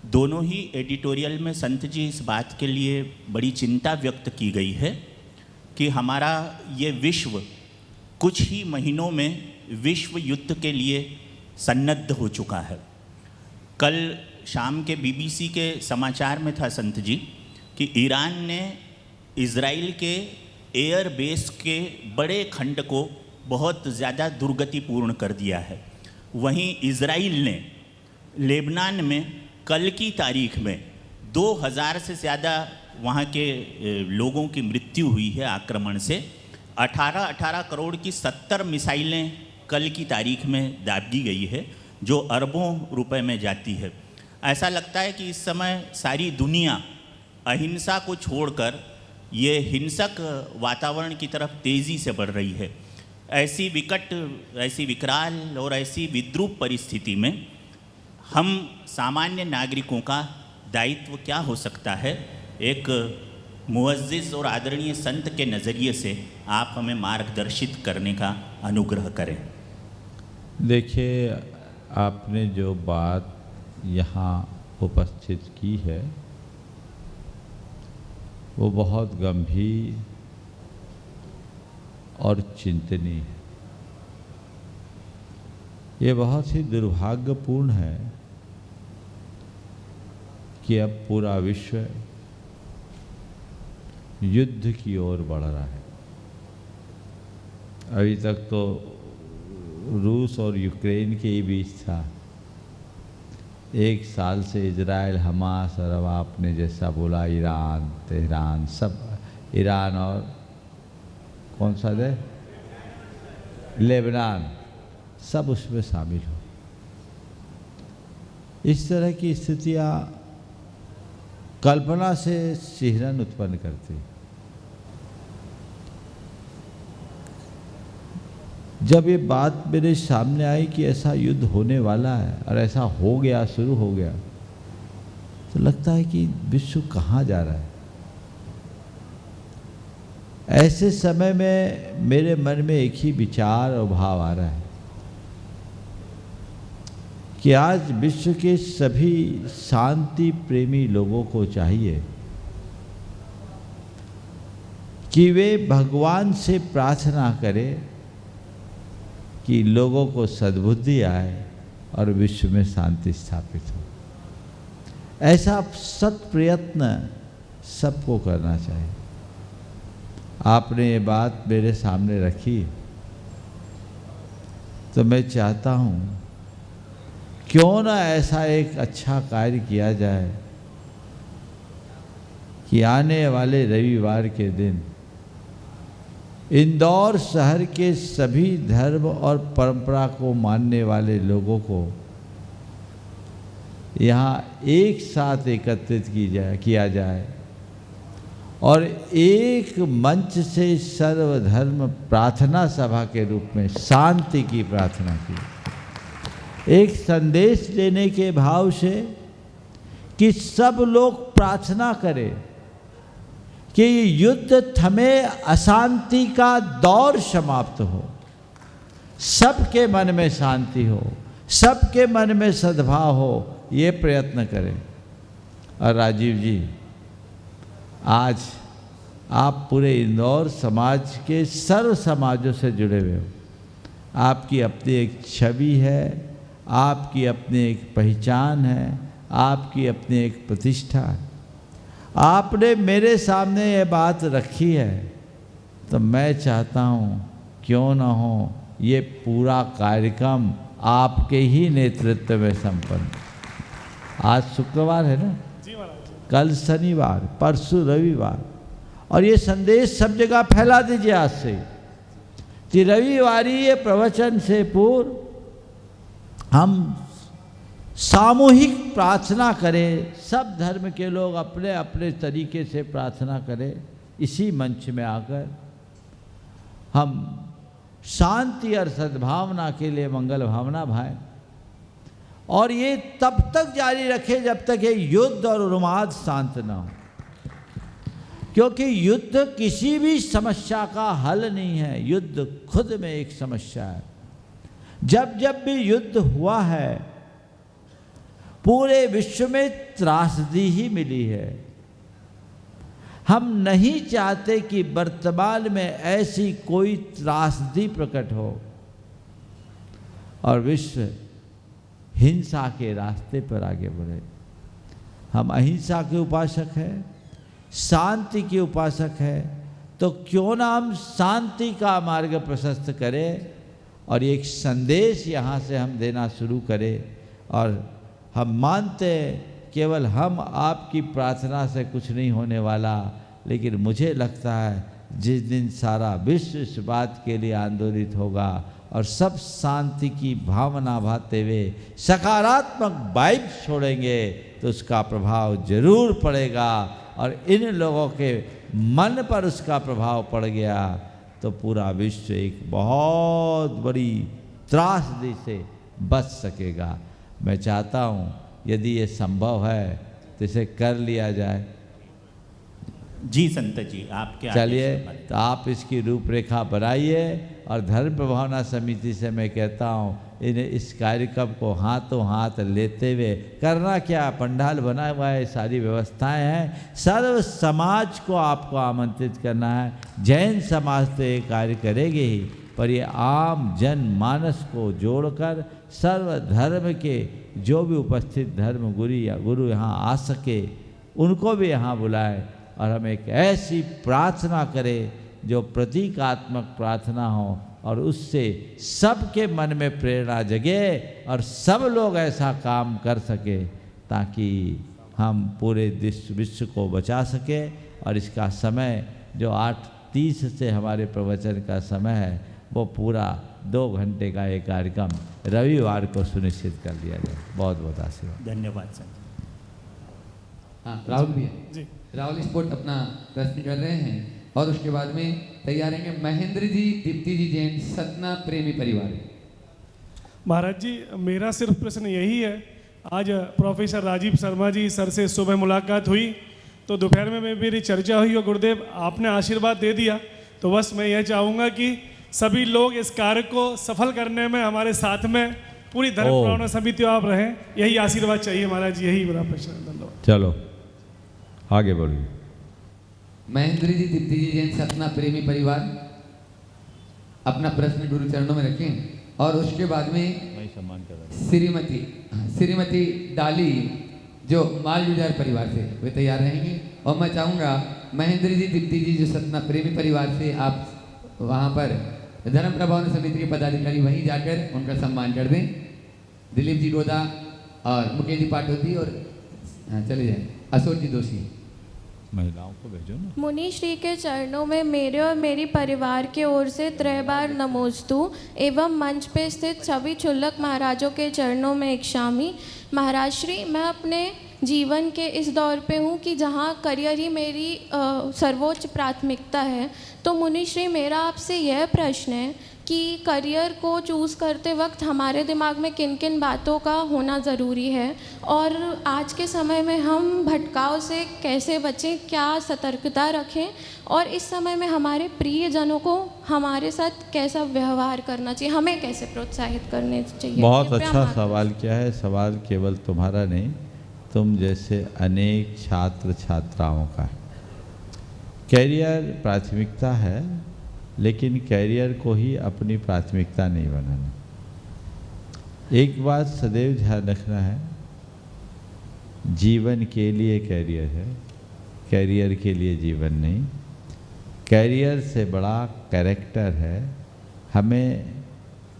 Speaker 11: दोनों ही एडिटोरियल में संत जी इस बात के लिए बड़ी चिंता व्यक्त की गई है कि हमारा ये विश्व कुछ ही महीनों में विश्व युद्ध के लिए सन्नद्ध हो चुका है। कल शाम के बीबीसी के समाचार में था संत जी कि ईरान ने इज़राइल के एयर बेस के बड़े खंड को बहुत ज़्यादा दुर्गतिपूर्ण कर दिया है। वहीं इज़राइल ने लेबनान में कल की तारीख में 2000 से ज़्यादा वहाँ के लोगों की मृत्यु हुई है आक्रमण से। 18 करोड़ की 70 मिसाइलें कल की तारीख में दागी गई है जो अरबों रुपए में जाती है। ऐसा लगता है कि इस समय सारी दुनिया अहिंसा को छोड़कर ये हिंसक वातावरण की तरफ तेज़ी से बढ़ रही है। ऐसी विकट, ऐसी विकराल और ऐसी विद्रूप परिस्थिति में हम सामान्य नागरिकों का दायित्व क्या हो सकता है? एक मुअज़्ज़िज़ और आदरणीय संत के नज़रिए से आप हमें मार्गदर्शित करने का अनुग्रह करें।
Speaker 2: देखिए, आपने जो बात यहाँ उपस्थित की है वो बहुत गंभीर और चिंतनीय है। ये बहुत ही दुर्भाग्यपूर्ण है कि अब पूरा विश्व युद्ध की ओर बढ़ रहा है। अभी तक तो रूस और यूक्रेन के ही बीच था। 1 साल से इजराइल, हमास और अब आपने जैसा बोला ईरान, तेहरान, सब ईरान और कौन सा दे लेबनान, सब उसमें शामिल हो। इस तरह की स्थितियाँ कल्पना से सिहरन उत्पन्न करती। जब ये बात मेरे सामने आई कि ऐसा युद्ध होने वाला है और ऐसा हो गया, शुरू हो गया, तो लगता है कि विश्व कहाँ जा रहा है। ऐसे समय में मेरे मन में एक ही विचार और भाव आ रहा है कि आज विश्व के सभी शांति प्रेमी लोगों को चाहिए कि वे भगवान से प्रार्थना करें कि लोगों को सद्बुद्धि आए और विश्व में शांति स्थापित हो। ऐसा सत प्रयत्न सबको करना चाहिए। आपने ये बात मेरे सामने रखी तो मैं चाहता हूँ क्यों ना ऐसा एक अच्छा कार्य किया जाए कि आने वाले रविवार के दिन इंदौर शहर के सभी धर्म और परंपरा को मानने वाले लोगों को यहाँ एक साथ एकत्रित किया जाए और एक मंच से सर्वधर्म प्रार्थना सभा के रूप में शांति की प्रार्थना की। एक संदेश देने के भाव से कि सब लोग प्रार्थना करें कि युद्ध थमे, अशांति का दौर समाप्त हो, सबके मन में शांति हो, सबके मन में सद्भाव हो, ये प्रयत्न करें। और राजीव जी, आज आप पूरे इंदौर समाज के सर्व समाजों से जुड़े हुए हो। आपकी अपनी एक छवि है, आपकी अपनी एक पहचान है, आपकी अपनी एक प्रतिष्ठा है। आपने मेरे सामने ये बात रखी है, तो मैं चाहता हूँ क्यों ना हो ये पूरा कार्यक्रम आपके ही नेतृत्व में संपन्न। आज शुक्रवार है ना, कल शनिवार, परसों रविवार, और ये संदेश सब जगह फैला दीजिए आज से कि रविवारी ये प्रवचन से पूर्व हम सामूहिक प्रार्थना करें, सब धर्म के लोग अपने अपने तरीके से प्रार्थना करें। इसी मंच में आकर हम शांति और सद्भावना के लिए मंगल भावना भाएं, और ये तब तक जारी रखें जब तक ये युद्ध और उन्माद शांत ना हो, क्योंकि युद्ध किसी भी समस्या का हल नहीं है, युद्ध खुद में एक समस्या है। जब जब भी युद्ध हुआ है पूरे विश्व में त्रासदी ही मिली है। हम नहीं चाहते कि वर्तमान में ऐसी कोई त्रासदी प्रकट हो और विश्व हिंसा के रास्ते पर आगे बढ़े। हम अहिंसा के उपासक हैं, शांति के उपासक हैं, तो क्यों ना हम शांति का मार्ग प्रशस्त करें और एक संदेश यहाँ से हम देना शुरू करें। और हम मानते हैं केवल हम आपकी प्रार्थना से कुछ नहीं होने वाला, लेकिन मुझे लगता है जिस दिन सारा विश्व इस बात के लिए आंदोलित होगा और सब शांति की भावना भाते हुए सकारात्मक वाइब छोड़ेंगे, तो उसका प्रभाव जरूर पड़ेगा। और इन लोगों के मन पर उसका प्रभाव पड़ गया तो पूरा विश्व एक बहुत बड़ी त्रासदी से बच सकेगा। मैं चाहता हूँ यदि ये संभव है तो इसे कर लिया जाए।
Speaker 11: जी संत जी, आपके
Speaker 2: चलिए, तो आप इसकी रूपरेखा बनाइए और धर्म प्रभावना समिति से मैं कहता हूँ इन्हें इस कार्यक्रम को हाथों हाथ लेते हुए करना क्या, पंडाल बना हुआ है, सारी व्यवस्थाएं हैं, सर्व समाज को आपको आमंत्रित करना है। जैन समाज तो ये कार्य करेगी ही, पर ये आम जन मानस को जोड़कर सर्व धर्म के जो भी उपस्थित धर्म गुरु यहाँ आ सके उनको भी यहाँ बुलाएं और हम एक ऐसी प्रार्थना करें जो प्रतीकात्मक प्रार्थना हो और उससे सबके मन में प्रेरणा जगे और सब लोग ऐसा काम कर सके ताकि हम पूरे विश्व को बचा सके। और इसका समय जो 8:30 से हमारे प्रवचन का समय है वो पूरा 2 घंटे का एक कार्यक्रम रविवार को सुनिश्चित कर लिया जाए। बहुत बहुत आशीर्वाद।
Speaker 11: धन्यवाद सर।
Speaker 4: हाँ, राहुल भैया जी, राहुल स्पोर्ट अपना प्रश्न कर रहे हैं और उसके बाद में तैयार रहेंगे महेंद्र जी, दीप्ति जी जैन, सतना प्रेमी परिवार।
Speaker 12: महाराज जी, मेरा सिर्फ प्रश्न यही है, आज प्रोफेसर राजीव शर्मा जी सर से सुबह मुलाकात हुई तो दोपहर में मेरी चर्चा हुई और गुरुदेव आपने आशीर्वाद दे दिया, तो बस मैं यह चाहूँगा कि सभी लोग इस कार्य को सफल करने में हमारे साथ में पूरी धर्म प्रभावना समिति आप रहें, यही आशीर्वाद चाहिए महाराज, यही मेरा प्रश्न है। धन्यवाद।
Speaker 2: चलो आगे बढ़िए।
Speaker 4: महेंद्र जी, दीप्ति जी जैन, सतना प्रेमी परिवार, अपना प्रश्न गुरु चरणों में रखें और उसके बाद में श्रीमती डाली जो मालयुजार परिवार से वे तैयार रहेंगे। और मैं चाहूँगा महेंद्र जी, दीप्ति जी जो सतना प्रेमी परिवार से, आप वहाँ पर धर्म प्रभावना समिति के पदाधिकारी वहीं जाकर उनका सम्मान कर दें। दिलीप जी गोदा और मुकेश जी पाटोदी और चले जाए अशोक जी दोषी।
Speaker 2: महिलाओं को भेजो ना।
Speaker 13: मुनि श्री के चरणों में मेरे और मेरी परिवार की ओर से 3 बार नमोस्तु एवं मंच पे स्थित सभी क्षुल्लक महाराजों के चरणों में इक्षामि। महाराज श्री, मैं अपने जीवन के इस दौर पे हूँ कि जहाँ करियर ही मेरी सर्वोच्च प्राथमिकता है, तो मुनि श्री मेरा आपसे यह प्रश्न है कि करियर को चूज़ करते वक्त हमारे दिमाग में किन किन बातों का होना ज़रूरी है, और आज के समय में हम भटकाव से कैसे बचें, क्या सतर्कता रखें, और इस समय में हमारे प्रियजनों को हमारे साथ कैसा व्यवहार करना चाहिए, हमें कैसे प्रोत्साहित करने चाहिए।
Speaker 2: बहुत
Speaker 13: कृपया
Speaker 2: अच्छा
Speaker 13: मार्गदर्शन।
Speaker 2: सवाल किया है। सवाल केवल तुम्हारा नहीं, तुम जैसे अनेक छात्र छात्राओं का है। कैरियर प्राथमिकता है, लेकिन कैरियर को ही अपनी प्राथमिकता नहीं बनाना। एक बात सदैव ध्यान रखना है, जीवन के लिए कैरियर है, कैरियर के लिए जीवन नहीं। कैरियर से बड़ा कैरेक्टर है। हमें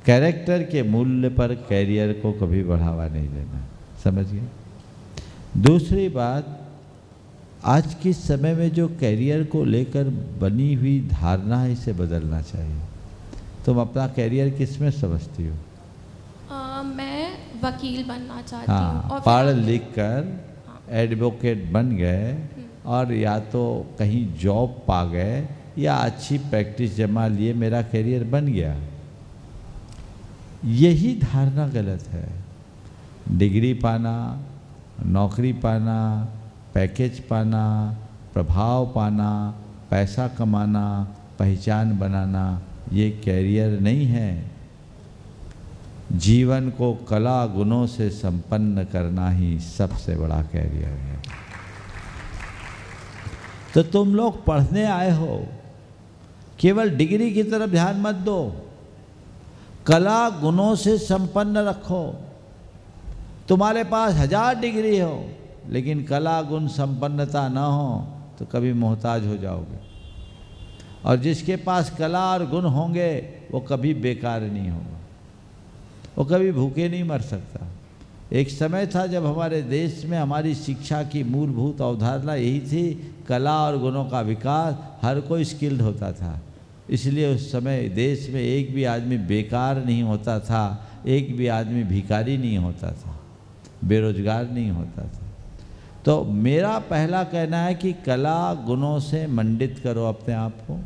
Speaker 2: कैरेक्टर के मूल्य पर कैरियर को कभी बढ़ावा नहीं देना, समझ गए। दूसरी बात, आज के समय में जो कैरियर को लेकर बनी हुई धारणा है, इसे बदलना चाहिए। तुम अपना कैरियर किस में समझती हो?
Speaker 13: मैं वकील बनना चाहती हूँ।
Speaker 2: हाँ,
Speaker 13: और
Speaker 2: पढ़
Speaker 13: फिर
Speaker 2: लिख कर एडवोकेट बन गए और या तो कहीं जॉब पा गए या अच्छी प्रैक्टिस जमा लिए, मेरा कैरियर बन गया। यही धारणा गलत है। डिग्री पाना, नौकरी पाना, पैकेज पाना, प्रभाव पाना, पैसा कमाना, पहचान बनाना, ये कैरियर नहीं है। जीवन को कला गुणों से संपन्न करना ही सबसे बड़ा कैरियर है। तो तुम लोग पढ़ने आए हो, केवल डिग्री की तरफ ध्यान मत दो, कला गुणों से संपन्न रखो। तुम्हारे पास 1000 डिग्री हो, लेकिन कला गुण संपन्नता ना हो तो कभी मोहताज हो जाओगे। और जिसके पास कला और गुण होंगे वो कभी बेकार नहीं होगा, वो कभी भूखे नहीं मर सकता। एक समय था जब हमारे देश में हमारी शिक्षा की मूलभूत अवधारणा यही थी, कला और गुणों का विकास, हर कोई स्किल्ड होता था। इसलिए उस समय देश में एक भी आदमी बेकार नहीं होता था, एक भी आदमी भिखारी नहीं होता था, बेरोजगार नहीं होता था। तो मेरा पहला कहना है कि कला गुणों से मंडित करो अपने आप को,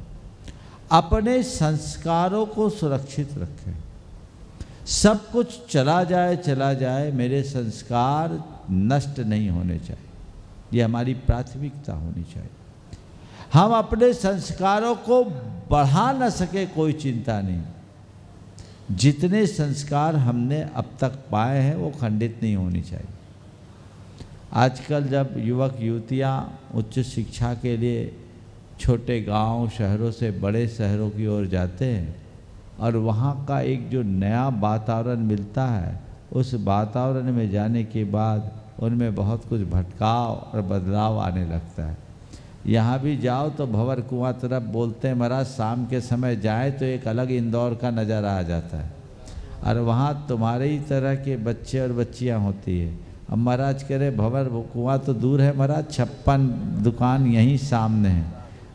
Speaker 2: अपने संस्कारों को सुरक्षित रखें। सब कुछ चला जाए, मेरे संस्कार नष्ट नहीं होने चाहिए, ये हमारी प्राथमिकता होनी चाहिए। हम अपने संस्कारों को बढ़ा न सके कोई चिंता नहीं, जितने संस्कार हमने अब तक पाए हैं वो खंडित नहीं होनी चाहिए। आजकल जब युवक युवतियाँ उच्च शिक्षा के लिए छोटे गांव शहरों से बड़े शहरों की ओर जाते हैं और वहाँ का एक जो नया वातावरण मिलता है, उस वातावरण में जाने के बाद उनमें बहुत कुछ भटकाव और बदलाव आने लगता है। यहाँ भी जाओ तो भंवर कुआं तरफ बोलते हैं महाराज, शाम के समय जाए तो एक अलग इंदौर का नज़ारा आ जाता है, और वहाँ तुम्हारे ही तरह के बच्चे और बच्चियाँ होती है। अब महाराज कह रहे भंवर कुआं तो दूर है महाराज, 56 दुकान यहीं सामने है।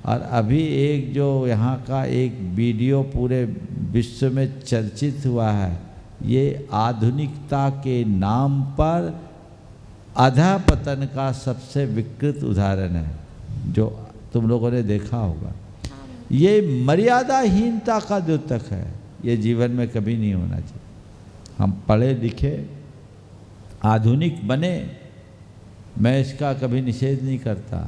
Speaker 2: और अभी एक जो यहाँ का एक वीडियो पूरे विश्व में चर्चित हुआ है, ये आधुनिकता के नाम पर अधःपतन का सबसे विकृत उदाहरण है, जो तुम लोगों ने देखा होगा। ये मर्यादाहीनता का द्योतक है, ये जीवन में कभी नहीं होना चाहिए। हम पढ़े लिखे आधुनिक बने, मैं इसका कभी निषेध नहीं करता,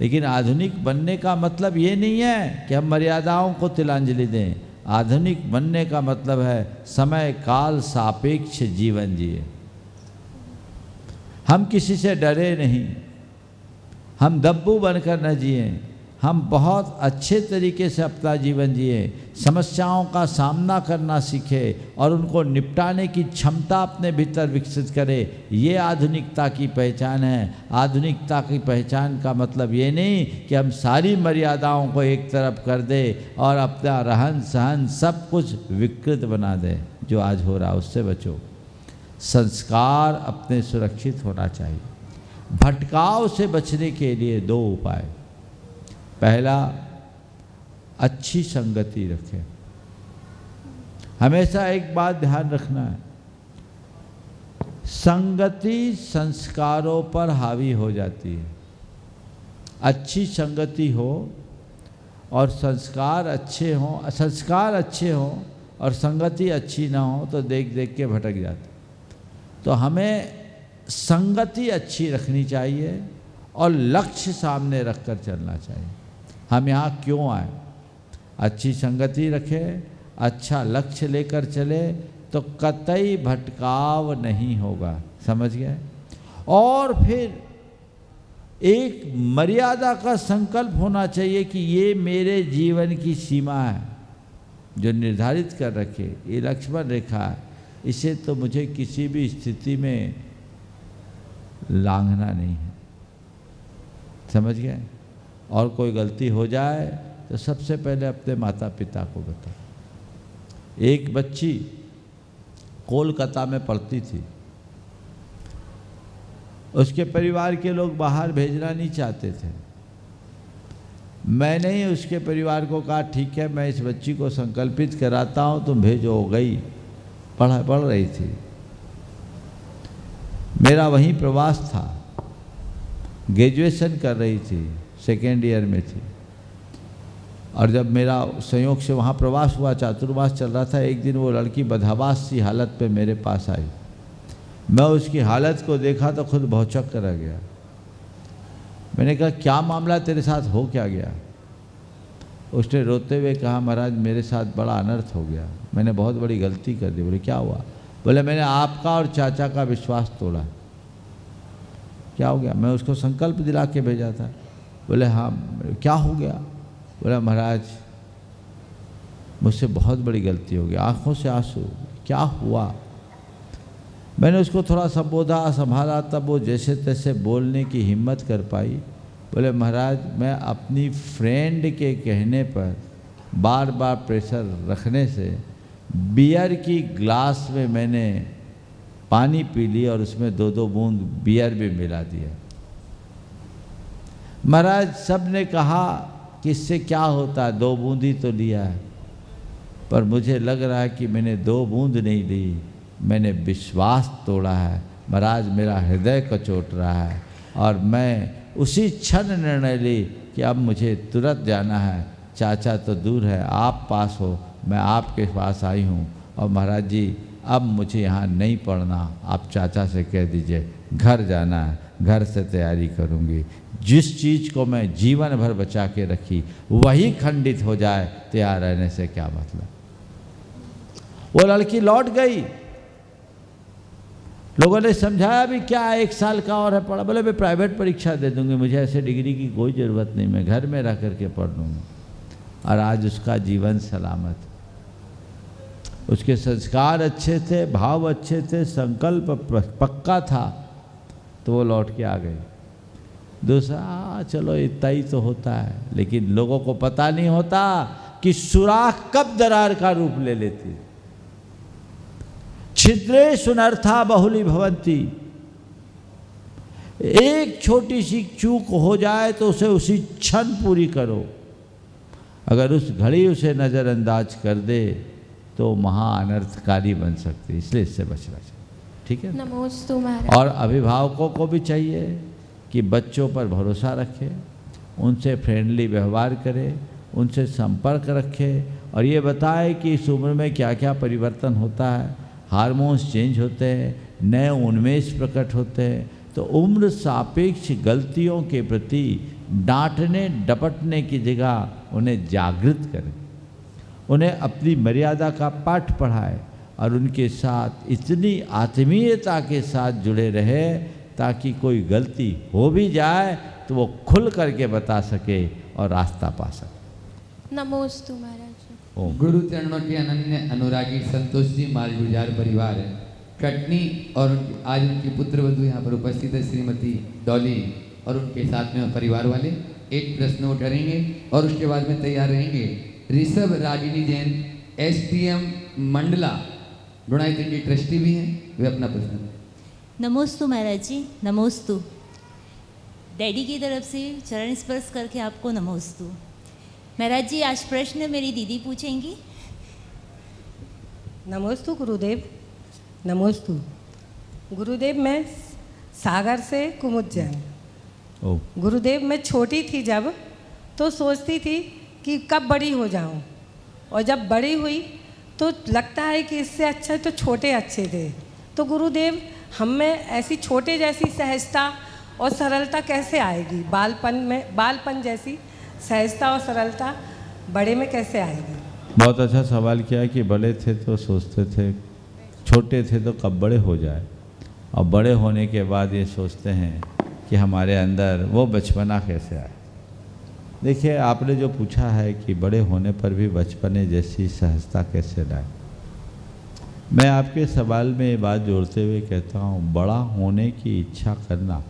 Speaker 2: लेकिन आधुनिक बनने का मतलब ये नहीं है कि हम मर्यादाओं को तिलांजलि दें। आधुनिक बनने का मतलब है समय काल सापेक्ष जीवन जिए। हम किसी से डरे नहीं, हम दब्बू बनकर न जिए, हम बहुत अच्छे तरीके से अपना जीवन जिए, समस्याओं का सामना करना सीखे और उनको निपटाने की क्षमता अपने भीतर विकसित करें। ये आधुनिकता की पहचान है। आधुनिकता की पहचान का मतलब ये नहीं कि हम सारी मर्यादाओं को एक तरफ कर दें और अपना रहन सहन सब कुछ विकृत बना दें। जो आज हो रहा है उससे बचो। संस्कार अपने सुरक्षित होना चाहिए। भटकाव से बचने के लिए 2 उपाय। पहला, अच्छी संगति रखें। हमेशा एक बात ध्यान रखना है, संगति संस्कारों पर हावी हो जाती है। अच्छी संगति हो और संस्कार अच्छे हों और संगति अच्छी ना हो तो देख देख के भटक जाते। तो हमें संगति अच्छी रखनी चाहिए और लक्ष्य सामने रख कर चलना चाहिए। हम यहाँ क्यों आए, अच्छी संगति रखें, अच्छा लक्ष्य लेकर चले तो कतई भटकाव नहीं होगा, समझ गए। और फिर एक मर्यादा का संकल्प होना चाहिए कि ये मेरे जीवन की सीमा है जो निर्धारित कर रखे, ये लक्ष्मण रेखा है, इसे तो मुझे किसी भी स्थिति में लांघना नहीं है, समझ गए। और कोई गलती हो जाए तो सबसे पहले अपने माता पिता को बताओ। एक बच्ची कोलकाता में पढ़ती थी, उसके परिवार के लोग बाहर भेजना नहीं चाहते थे। मैंने ही उसके परिवार को कहा ठीक है मैं इस बच्ची को संकल्पित कराता हूँ, तुम भेजो। हो गई, पढ़ रही थी। मेरा वहीं प्रवास था, ग्रेजुएशन कर रही थी, सेकेंड ईयर में थी। और जब मेरा संयोग से वहाँ प्रवास हुआ, चातुर्मास चल रहा था, एक दिन वो लड़की बदहवास सी हालत पे मेरे पास आई। मैं उसकी हालत को देखा तो खुद भौचक्क रह गया। मैंने कहा क्या मामला, तेरे साथ हो क्या गया? उसने रोते हुए कहा महाराज मेरे साथ बड़ा अनर्थ हो गया, मैंने बहुत बड़ी गलती कर दी। बोले क्या हुआ? बोले मैंने आपका और चाचा का विश्वास तोड़ा। क्या हो गया? मैं उसको संकल्प दिला के भेजा था। बोले हाँ। क्या हो गया? बोला महाराज मुझसे बहुत बड़ी गलती हो गई। आंखों से आंसू। क्या हुआ? मैंने उसको थोड़ा संबोधा, संभाला, तब वो जैसे तैसे बोलने की हिम्मत कर पाई। बोले महाराज मैं अपनी फ्रेंड के कहने पर बार बार प्रेशर रखने से बियर की ग्लास में मैंने पानी पी ली और उसमें 2-2 बूंद बियर भी मिला दिया। महाराज सब ने कहा कि इससे क्या होता है, 2 बूंद ही तो लिया है, पर मुझे लग रहा है कि मैंने 2 बूंद नहीं ली, मैंने विश्वास तोड़ा है। महाराज मेरा हृदय कचोट रहा है और मैं उसी क्षण निर्णय ली कि अब मुझे तुरंत जाना है। चाचा तो दूर है, आप पास हो, मैं आपके पास आई हूँ और महाराज जी अब मुझे यहाँ नहीं पढ़ना, आप चाचा से कह दीजिए घर जाना है, घर से तैयारी करूँगी। जिस चीज़ को मैं जीवन भर बचा के रखी वही खंडित हो जाए, तैयार रहने से क्या मतलब। वो लड़की लौट गई। लोगों ने समझाया भी क्या 1 साल का और है पढ़ा। बोले मैं प्राइवेट परीक्षा दे दूंगी, मुझे ऐसे डिग्री की कोई ज़रूरत नहीं, मैं घर में रह करके पढ़ लूँगी। और आज उसका जीवन सलामत। उसके संस्कार अच्छे थे, भाव अच्छे थे, संकल्प पक्का था, तो वो लौट के आ गई। दूसरा चलो इतना ही तो होता है, लेकिन लोगों को पता नहीं होता कि सुराख कब दरार का रूप ले लेती। छिद्रे सुनर्था बहुली भवंती। एक छोटी सी चूक हो जाए तो उसे उसी क्षण पूरी करो। अगर उस घड़ी उसे नज़रअंदाज कर दे तो महा अनर्थकारी बन सकती है, इसलिए इससे बचना चाहिए। ठीक है।
Speaker 13: नमोस्तु महाराज।
Speaker 2: और अभिभावकों को भी चाहिए कि बच्चों पर भरोसा रखे, उनसे फ्रेंडली व्यवहार करे, उनसे संपर्क रखे और ये बताए कि इस उम्र में क्या क्या परिवर्तन होता है। हार्मोन्स चेंज होते हैं, नए उन्मेष प्रकट होते हैं, तो उम्र सापेक्ष गलतियों के प्रति डांटने डपटने की जगह उन्हें जागृत करें, उन्हें अपनी मर्यादा का पाठ पढ़ाए और उनके साथ इतनी आत्मीयता के साथ जुड़े रहे ताकि कोई गलती हो भी जाए तो वो खुल करके बता सके और रास्ता पा सके।
Speaker 13: नमोस्तु महाराज।
Speaker 4: गुरु चरणों के अनन्य अनुरागी संतोष जी मालगुजार परिवार है कटनी और आज उनकी पुत्रवधू यहाँ पर उपस्थित है श्रीमती डॉली और उनके साथ में परिवार वाले। एक प्रश्न वो करेंगे और उसके बाद में तैयार रहेंगे ऋषभ रागिनी जैन STM मंडला गुणायतन की ट्रस्टी भी हैं, वे अपना प्रश्न।
Speaker 14: नमोस्तु महाराज जी, नमोस्तु। डैडी की तरफ से चरण स्पर्श करके आपको नमोस्तु। महाराज जी आज प्रश्न मेरी दीदी पूछेंगी।
Speaker 5: नमोस्तु गुरुदेव। नमोस्तु गुरुदेव। मैं सागर से कुमुद जैन। गुरुदेव मैं छोटी थी जब तो सोचती थी कि कब बड़ी हो जाऊं, और जब बड़ी हुई तो लगता है कि इससे अच्छा तो छोटे अच्छे थे। तो गुरुदेव, हम में ऐसी छोटे जैसी सहजता और सरलता कैसे आएगी? बालपन जैसी सहजता और सरलता बड़े में कैसे आएगी?
Speaker 2: बहुत अच्छा सवाल किया कि बड़े थे तो सोचते थे, छोटे थे तो कब बड़े हो जाए, और बड़े होने के बाद ये सोचते हैं कि हमारे अंदर वो बचपना कैसे आए। देखिए, आपने जो पूछा है कि बड़े होने पर भी बचपने जैसी सहजता कैसे लाए, मैं आपके सवाल में ये बात जोड़ते हुए कहता हूँ, बड़ा होने की इच्छा करना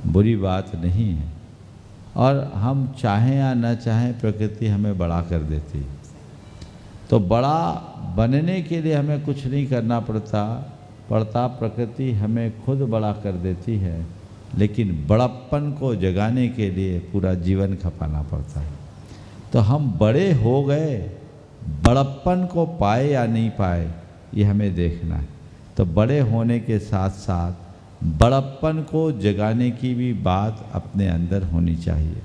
Speaker 2: बुरी बात नहीं है, और हम चाहें या न चाहें प्रकृति हमें बड़ा कर देती है। तो बड़ा बनने के लिए हमें कुछ नहीं करना पड़ता, प्रकृति हमें खुद बड़ा कर देती है, लेकिन बड़प्पन को जगाने के लिए पूरा जीवन खपाना पड़ता है। तो हम बड़े हो गए, बड़प्पन को पाए या नहीं पाए ये हमें देखना है। तो बड़े होने के साथ साथ बड़प्पन को जगाने की भी बात अपने अंदर होनी चाहिए।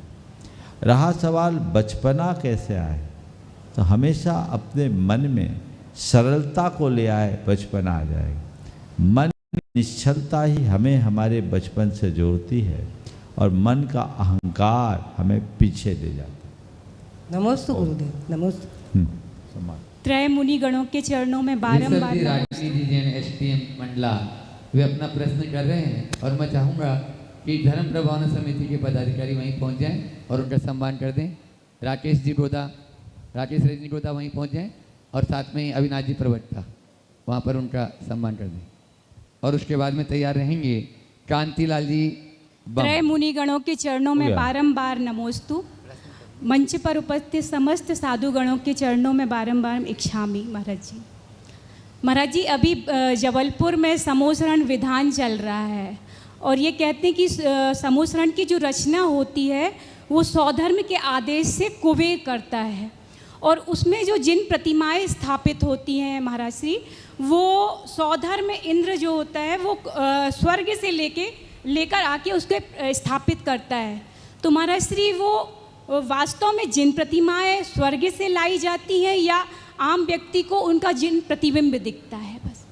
Speaker 2: रहा सवाल बचपना कैसे आए, तो हमेशा अपने मन में सरलता को ले आए, बचपना आ जाएगा। मन की निश्चलता ही हमें हमारे बचपन से जोड़ती है, और मन का अहंकार हमें पीछे ले जाता है।
Speaker 5: नमोस्तु गुरुदेव, नमोस्तु।
Speaker 15: त्रय मुनि गणों के चरणों में बारंबार
Speaker 4: रागिनी जी जैन एसटीएम मंडला वे अपना प्रश्न कर रहे हैं, और मैं चाहूँगा कि धर्म प्रभावना समिति के पदाधिकारी वहीं पहुँच जाएं और उनका सम्मान कर दें। राकेश रजनी गोदा वहीं पहुँच जाएं, और साथ में ही अविनाश जी प्रवक्ता वहाँ पर उनका सम्मान कर दें। और उसके बाद में तैयार रहेंगे कांतिलाल जी।
Speaker 15: त्रय मुनि गणों के चरणों में बारंबार नमोस्तु। मंच पर उपस्थित समस्त साधु गणों के चरणों में बारंबार इच्छामी। महाराज जी अभी जबलपुर में समूसरण विधान चल रहा है, और ये कहते हैं कि समूसरण की जो रचना होती है वो सौधर्म के आदेश से कुबेर करता है, और उसमें जो जिन प्रतिमाएं स्थापित होती हैं महाराज श्री, वो सौधर्म इंद्र जो होता है वो स्वर्ग से लेकर आके उसके स्थापित करता है। तो महाराज श्री वो वास्तव में जिन प्रतिमाएं स्वर्ग से लाई जाती हैं, या आम व्यक्ति को उनका जिन प्रतिबिंब दिखता है? बस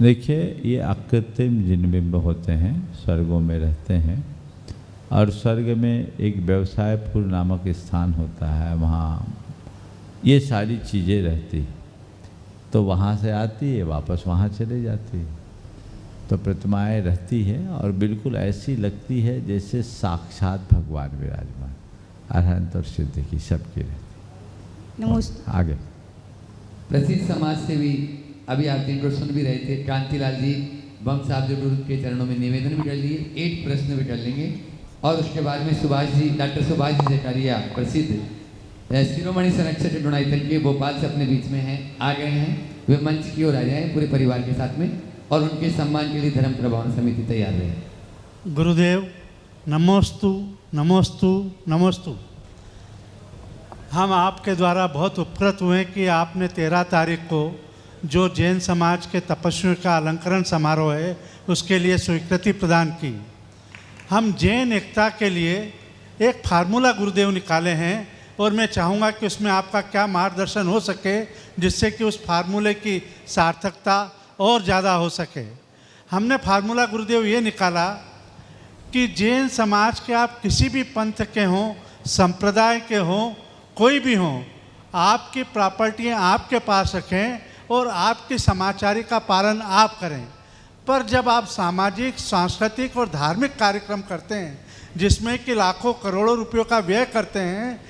Speaker 2: देखिए, ये अकृत्रिम जिनबिंब होते हैं, स्वर्गों में रहते हैं, और स्वर्ग में एक व्यवसायपुर नामक स्थान होता है, वहाँ ये सारी चीज़ें रहती, तो वहाँ से आती है वापस वहाँ चले जाती है। तो प्रतिमाएं रहती है और बिल्कुल ऐसी लगती है जैसे साक्षात भगवान विराजमान, अरहंत और सिद्ध की सबकी रहती।
Speaker 15: नमस्ते।
Speaker 2: आगे
Speaker 4: प्रसिद्ध समाज सेवी अभी आप जिनको सुन भी रहे थे, कांतिलाल जी बम साहब जो गुरु के चरणों में निवेदन भी कर लिए, 8 प्रश्न भी कर लेंगे, और उसके बाद में डॉक्टर सुभाष जी जकारिया प्रसिद्ध शिरोमणि संरक्षक गुणायतन के भोपाल से अपने बीच में हैं, आ गए हैं। वे मंच की ओर आ जाएं पूरे परिवार के साथ में, और उनके सम्मान के लिए धर्म प्रभावना समिति तैयार रहे।
Speaker 3: गुरुदेव नमोस्तु नमोस्तु नमोस्तु। हम आपके द्वारा बहुत उपकृत हुए कि आपने 13 तारीख को जो जैन समाज के तपस्वियों का अलंकरण समारोह है उसके लिए स्वीकृति प्रदान की। हम जैन एकता के लिए एक फार्मूला गुरुदेव निकाले हैं, और मैं चाहूँगा कि उसमें आपका क्या मार्गदर्शन हो सके जिससे कि उस फार्मूले की सार्थकता और ज़्यादा हो सके। हमने फार्मूला गुरुदेव ये निकाला कि जैन समाज के आप किसी भी पंथ के हों, संप्रदाय के हों, कोई भी हों, आपकी प्रॉपर्टियाँ आपके पास रखें और आपकी समाचारी का पालन आप करें। पर जब आप सामाजिक, सांस्कृतिक और धार्मिक कार्यक्रम करते हैं जिसमें कि लाखों करोड़ों रुपयों का व्यय करते हैं,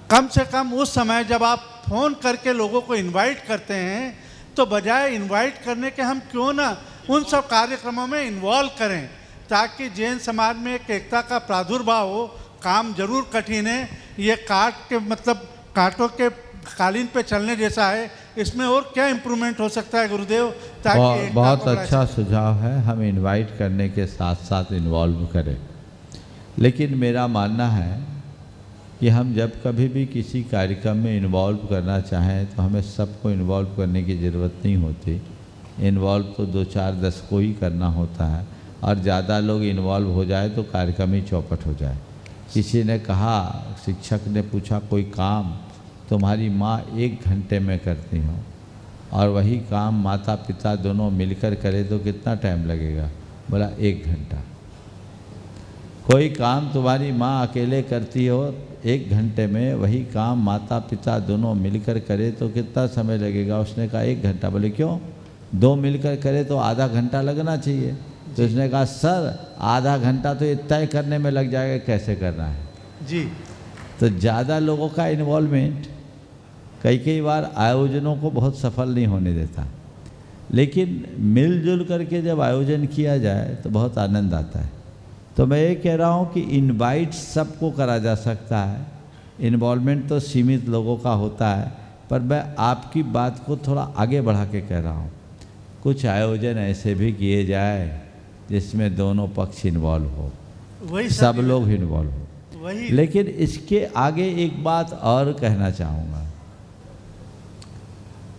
Speaker 3: कम से कम उस समय जब आप फ़ोन करके लोगों को इनवाइट करते हैं, तो बजाय इनवाइट करने के हम क्यों ना उन सब कार्यक्रमों में इन्वॉल्व करें, ताकि जैन समाज में एक एकता का प्रादुर्भाव हो। काम जरूर कठिन है, ये कांटों के कालीन पे चलने जैसा है, इसमें और क्या इम्प्रूवमेंट हो सकता है गुरुदेव? ताकि
Speaker 2: बहुत अच्छा सुझाव है, हम इनवाइट करने के साथ साथ इन्वॉल्व करें। लेकिन मेरा मानना है कि हम जब कभी भी किसी कार्यक्रम में इन्वॉल्व करना चाहें तो हमें सबको इन्वॉल्व करने की ज़रूरत नहीं होती। इन्वॉल्व तो 2, 4, 10 को ही करना होता है, और ज़्यादा लोग इन्वॉल्व हो जाए तो कार्यक्रम ही चौपट हो जाए। किसी ने कहा, शिक्षक ने पूछा कोई काम तुम्हारी माँ 1 घंटे में करती हो, और वही काम माता पिता दोनों मिलकर करे तो कितना टाइम लगेगा? बोला 1 घंटा। कोई काम तुम्हारी माँ अकेले करती हो 1 घंटे में, वही काम माता पिता दोनों मिलकर करे तो कितना समय लगेगा? उसने कहा 1 घंटा। बोले क्यों? 2 मिलकर करे तो आधा घंटा लगना चाहिए। तो उसने कहा सर आधा घंटा तो ये तय करने में लग जाएगा कैसे करना है
Speaker 3: जी।
Speaker 2: तो ज़्यादा लोगों का इन्वॉल्वमेंट कई बार आयोजनों को बहुत सफल नहीं होने देता, लेकिन मिलजुल करके जब आयोजन किया जाए तो बहुत आनंद आता है। तो मैं ये कह रहा हूँ कि इनवाइट सबको करा जा सकता है, इन्वॉल्वमेंट तो सीमित लोगों का होता है, पर मैं आपकी बात को थोड़ा आगे बढ़ा के कह रहा हूँ। कुछ आयोजन ऐसे भी किए जाए जिसमें दोनों पक्ष इन्वॉल्व हो, सब लोग इन्वॉल्व हो। लेकिन इसके आगे एक बात और कहना चाहूँगा।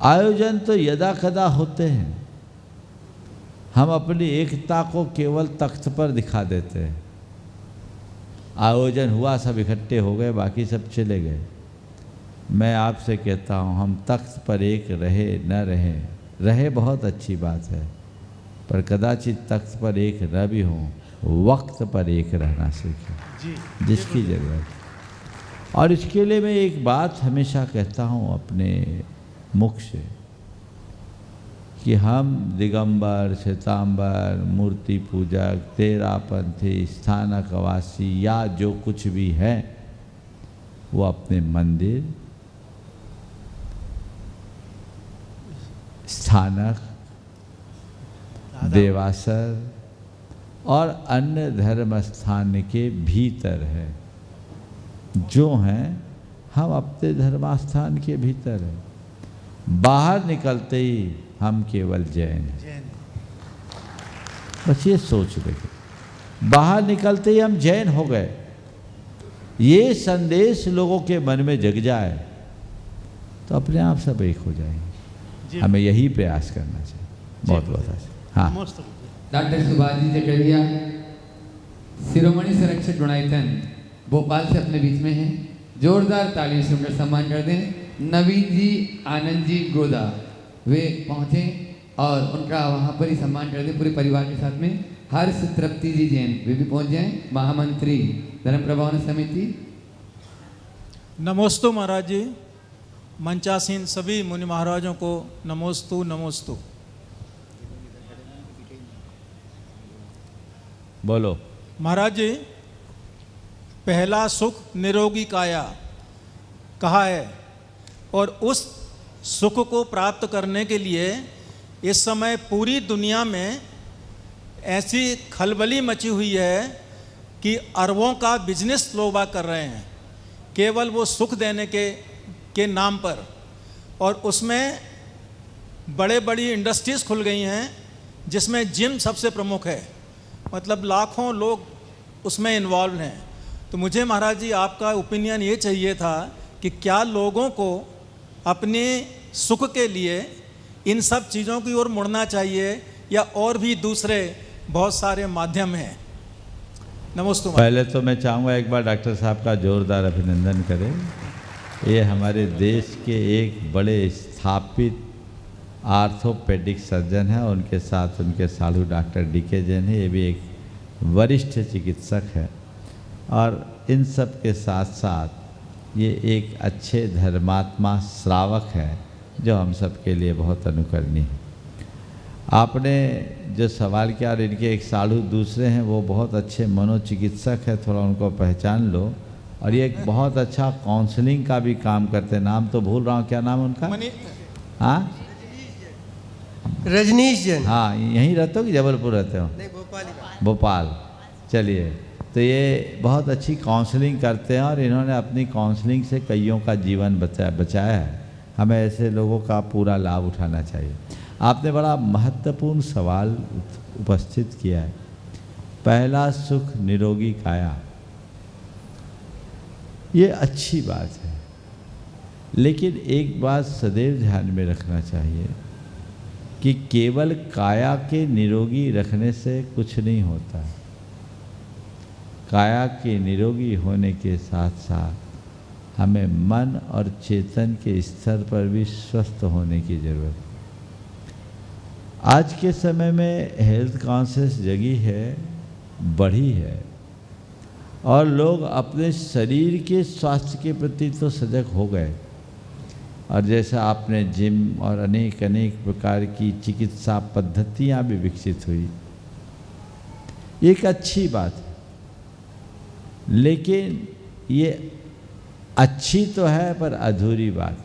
Speaker 2: आयोजन तो यदा कदा होते हैं, हम अपनी एकता को केवल तख्त पर दिखा देते हैं। आयोजन हुआ, सब इकट्ठे हो गए, बाकी सब चले गए। मैं आपसे कहता हूँ हम तख्त पर एक रहे न रहे बहुत अच्छी बात है, पर कदाचित तख्त पर एक न भी हो, वक्त पर एक रहना सीखें जिसकी ज़रूरत। और इसके लिए मैं एक बात हमेशा कहता हूँ अपने मुख से कि हम दिगंबर, श्वेतांबर, मूर्ति पूजक, तेरापंथी, स्थानकवासी या जो कुछ भी है, वो अपने मंदिर, स्थानक, देवासर और अन्य धर्म स्थान के भीतर है। जो हैं हम अपने धर्मस्थान के भीतर हैं। बाहर निकलते ही हम केवल जैन हैं। बस ये सोच रहे, बाहर निकलते ही हम जैन हो गए। ये संदेश लोगों के मन में जग जाए तो अपने आप सब एक हो जाएंगे। हमें यही प्रयास करना चाहिए। बहुत बहुत अच्छा। हाँ,
Speaker 4: डॉक्टर सुभाष जी जकरिया, शिरोमणि संरक्षक गुणायतन भोपाल से अपने बीच में हैं। जोरदार तालियों से उनका सम्मान कर दें। नवीन जी, आनंद जी गोदा, वे पहुँचे और उनका वहाँ पर ही सम्मान कर दें पूरे परिवार के साथ में। हर्ष तृप्ति जी जैन, वे भी पहुँच जाएं, महामंत्री धर्म प्रबंधन समिति।
Speaker 16: नमोस्तु महाराज जी, मंचासीन सभी मुनि महाराजों को नमोस्तु नमोस्तु।
Speaker 2: बोलो
Speaker 16: महाराज जी, पहला सुख निरोगी काया कहा है, और उस सुख को प्राप्त करने के लिए इस समय पूरी दुनिया में ऐसी खलबली मची हुई है कि अरबों का बिजनेस लोग कर रहे हैं केवल वो सुख देने के नाम पर। और उसमें बड़े बड़ी इंडस्ट्रीज़ खुल गई हैं जिसमें जिम सबसे प्रमुख है, मतलब लाखों लोग उसमें इन्वॉल्व हैं। तो मुझे महाराज जी आपका ओपिनियन ये चाहिए था कि क्या लोगों को अपने सुख के लिए इन सब चीज़ों की ओर मुड़ना चाहिए या और भी दूसरे बहुत सारे माध्यम हैं। नमस्ते।
Speaker 2: पहले तो मैं चाहूँगा एक बार डॉक्टर साहब का जोरदार अभिनंदन करें। ये हमारे देश के एक बड़े स्थापित आर्थोपेडिक सर्जन हैं, उनके साथ उनके साधु डॉक्टर DK जैन है, ये भी एक वरिष्ठ चिकित्सक है। और इन सब के साथ साथ ये एक अच्छे धर्मात्मा श्रावक है जो हम सब के लिए बहुत अनुकरणीय है। आपने जो सवाल किया, और इनके एक साधु दूसरे हैं वो बहुत अच्छे मनोचिकित्सक है, थोड़ा उनको पहचान लो। और ये एक बहुत अच्छा काउंसलिंग का भी काम करते हैं। नाम तो भूल रहा हूँ, क्या नाम उनका? हाँ,
Speaker 17: रजनीश जैन।
Speaker 2: हाँ, यहीं रहते हो कि जबलपुर रहते हो?
Speaker 17: नहीं,
Speaker 2: भोपाल। चलिए, तो ये बहुत अच्छी काउंसलिंग करते हैं और इन्होंने अपनी काउंसलिंग से कईयों का जीवन बचाया है। हमें ऐसे लोगों का पूरा लाभ उठाना चाहिए। आपने बड़ा महत्वपूर्ण सवाल उपस्थित किया है। पहला सुख निरोगी काया, ये अच्छी बात है, लेकिन एक बात सदैव ध्यान में रखना चाहिए कि केवल काया के निरोगी रखने से कुछ नहीं होता। काया के निरोगी होने के साथ साथ हमें मन और चेतन के स्तर पर भी स्वस्थ होने की ज़रूरत है। आज के समय में हेल्थ कॉन्शियस जगी है, बढ़ी है, और लोग अपने शरीर के स्वास्थ्य के प्रति तो सजग हो गए। और जैसा आपने जिम और अनेक अनेक प्रकार की चिकित्सा पद्धतियां भी विकसित हुई, एक अच्छी बात है, लेकिन ये अच्छी तो है पर अधूरी बात।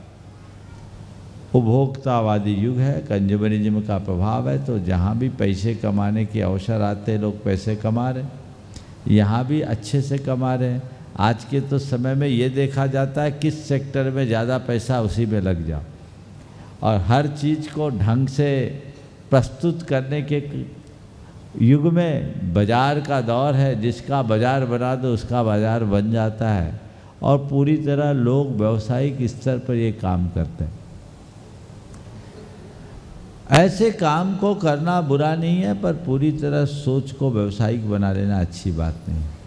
Speaker 2: उपभोक्तावादी युग है, कंज्यूमरिज्म का प्रभाव है, तो जहाँ भी पैसे कमाने के अवसर आते हैं लोग पैसे कमा रहे हैं, यहाँ भी अच्छे से कमा रहे हैं। आज के तो समय में ये देखा जाता है किस सेक्टर में ज़्यादा पैसा उसी में लग जाओ, और हर चीज़ को ढंग से प्रस्तुत करने के युग में बाज़ार का दौर है। जिसका बाज़ार बना दो उसका बाज़ार बन जाता है, और पूरी तरह लोग व्यावसायिक स्तर पर ये काम करते हैं। ऐसे काम को करना बुरा नहीं है, पर पूरी तरह सोच को व्यावसायिक बना लेना अच्छी बात नहीं है।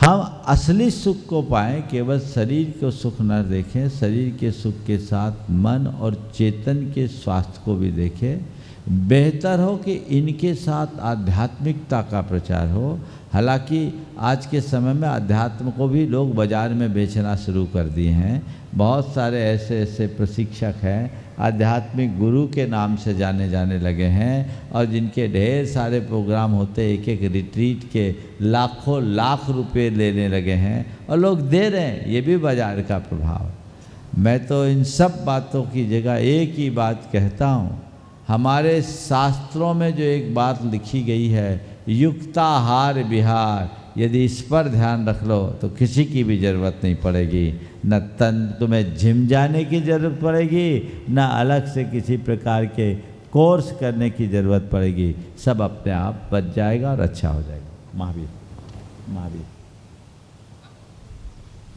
Speaker 2: हम असली सुख को पाएं, केवल शरीर को सुख न देखें, शरीर के सुख के साथ मन और चेतन के स्वास्थ्य को भी देखें। बेहतर हो कि इनके साथ आध्यात्मिकता का प्रचार हो। हालांकि आज के समय में अध्यात्म को भी लोग बाज़ार में बेचना शुरू कर दिए हैं। बहुत सारे ऐसे ऐसे प्रशिक्षक हैं, आध्यात्मिक गुरु के नाम से जाने जाने लगे हैं, और जिनके ढेर सारे प्रोग्राम होते, एक एक रिट्रीट के लाखों लाख रुपए लेने लगे हैं, और लोग दे रहे हैं। ये भी बाज़ार का प्रभाव है। मैं तो इन सब बातों की जगह एक ही बात कहता हूँ, हमारे शास्त्रों में जो एक बात लिखी गई है, युक्ताहार विहार, यदि इस पर ध्यान रख लो तो किसी की भी ज़रूरत नहीं पड़ेगी। न तन तुम्हें जिम जाने की ज़रूरत पड़ेगी, न अलग से किसी प्रकार के कोर्स करने की ज़रूरत पड़ेगी। सब अपने आप बच जाएगा और अच्छा हो जाएगा। महावीर महावीर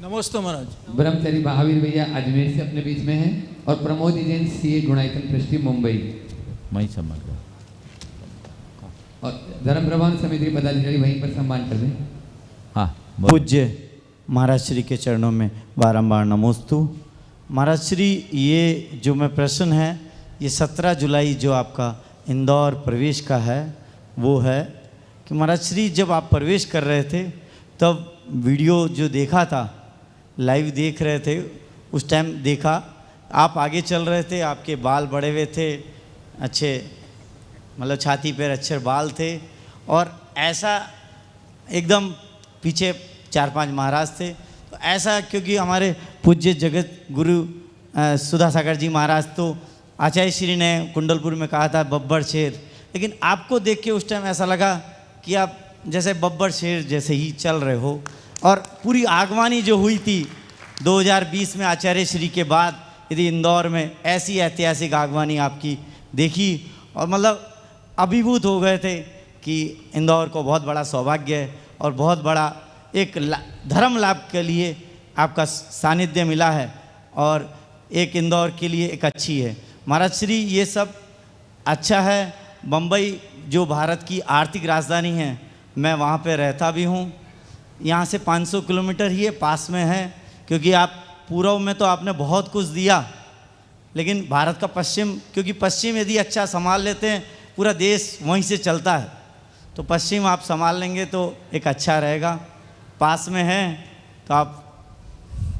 Speaker 16: नमस्ते महाराज।
Speaker 4: ब्रह्मचारी महावीर भैया अजमेर से अपने बीच में हैं, और प्रमोद जैन सीए गुणायतन पृष्ठि मुंबई।
Speaker 2: मैं समझ गया।
Speaker 4: और धर्म प्रभाव समिति पदाधिकारी वहीं पर सम्मान कर दें।
Speaker 2: हाँ,
Speaker 17: पूज्य महाराज श्री के चरणों में बारंबार नमोस्तु। महाराज श्री, ये जो मैं प्रश्न है, ये 17 जुलाई जो आपका इंदौर प्रवेश का है, वो है कि महाराज श्री जब आप प्रवेश कर रहे थे तब वीडियो जो देखा था, लाइव देख रहे थे, उस टाइम देखा आप आगे चल रहे थे, आपके बाल बड़े हुए थे, अच्छे मतलब छाती पर अच्छे बाल थे, और ऐसा एकदम पीछे 4-5 महाराज थे। तो ऐसा क्योंकि हमारे पूज्य जगत गुरु सुधा सागर जी महाराज, तो आचार्य श्री ने कुंडलपुर में कहा था बब्बर शेर, लेकिन आपको देख के उस टाइम ऐसा लगा कि आप जैसे बब्बर शेर जैसे ही चल रहे हो। और पूरी आगवानी जो हुई थी 2020 में आचार्य श्री के बाद, यदि इंदौर में ऐसी ऐतिहासिक आगवानी आपकी देखी, और मतलब अभिभूत हो गए थे कि इंदौर को बहुत बड़ा सौभाग्य है और बहुत बड़ा एक धर्म लाभ के लिए आपका सानिध्य मिला है, और एक इंदौर के लिए एक अच्छी है। महाराज श्री, ये सब अच्छा है। बम्बई जो भारत की आर्थिक राजधानी है, मैं वहाँ पे रहता भी हूँ। यहाँ से 500 किलोमीटर ही है, पास में है। क्योंकि आप पूर्व में तो आपने बहुत कुछ दिया, लेकिन भारत का पश्चिम, क्योंकि पश्चिम यदि अच्छा संभाल लेते हैं, पूरा देश वहीं से चलता है, तो पश्चिम आप संभाल लेंगे तो एक अच्छा रहेगा। पास में है तो आप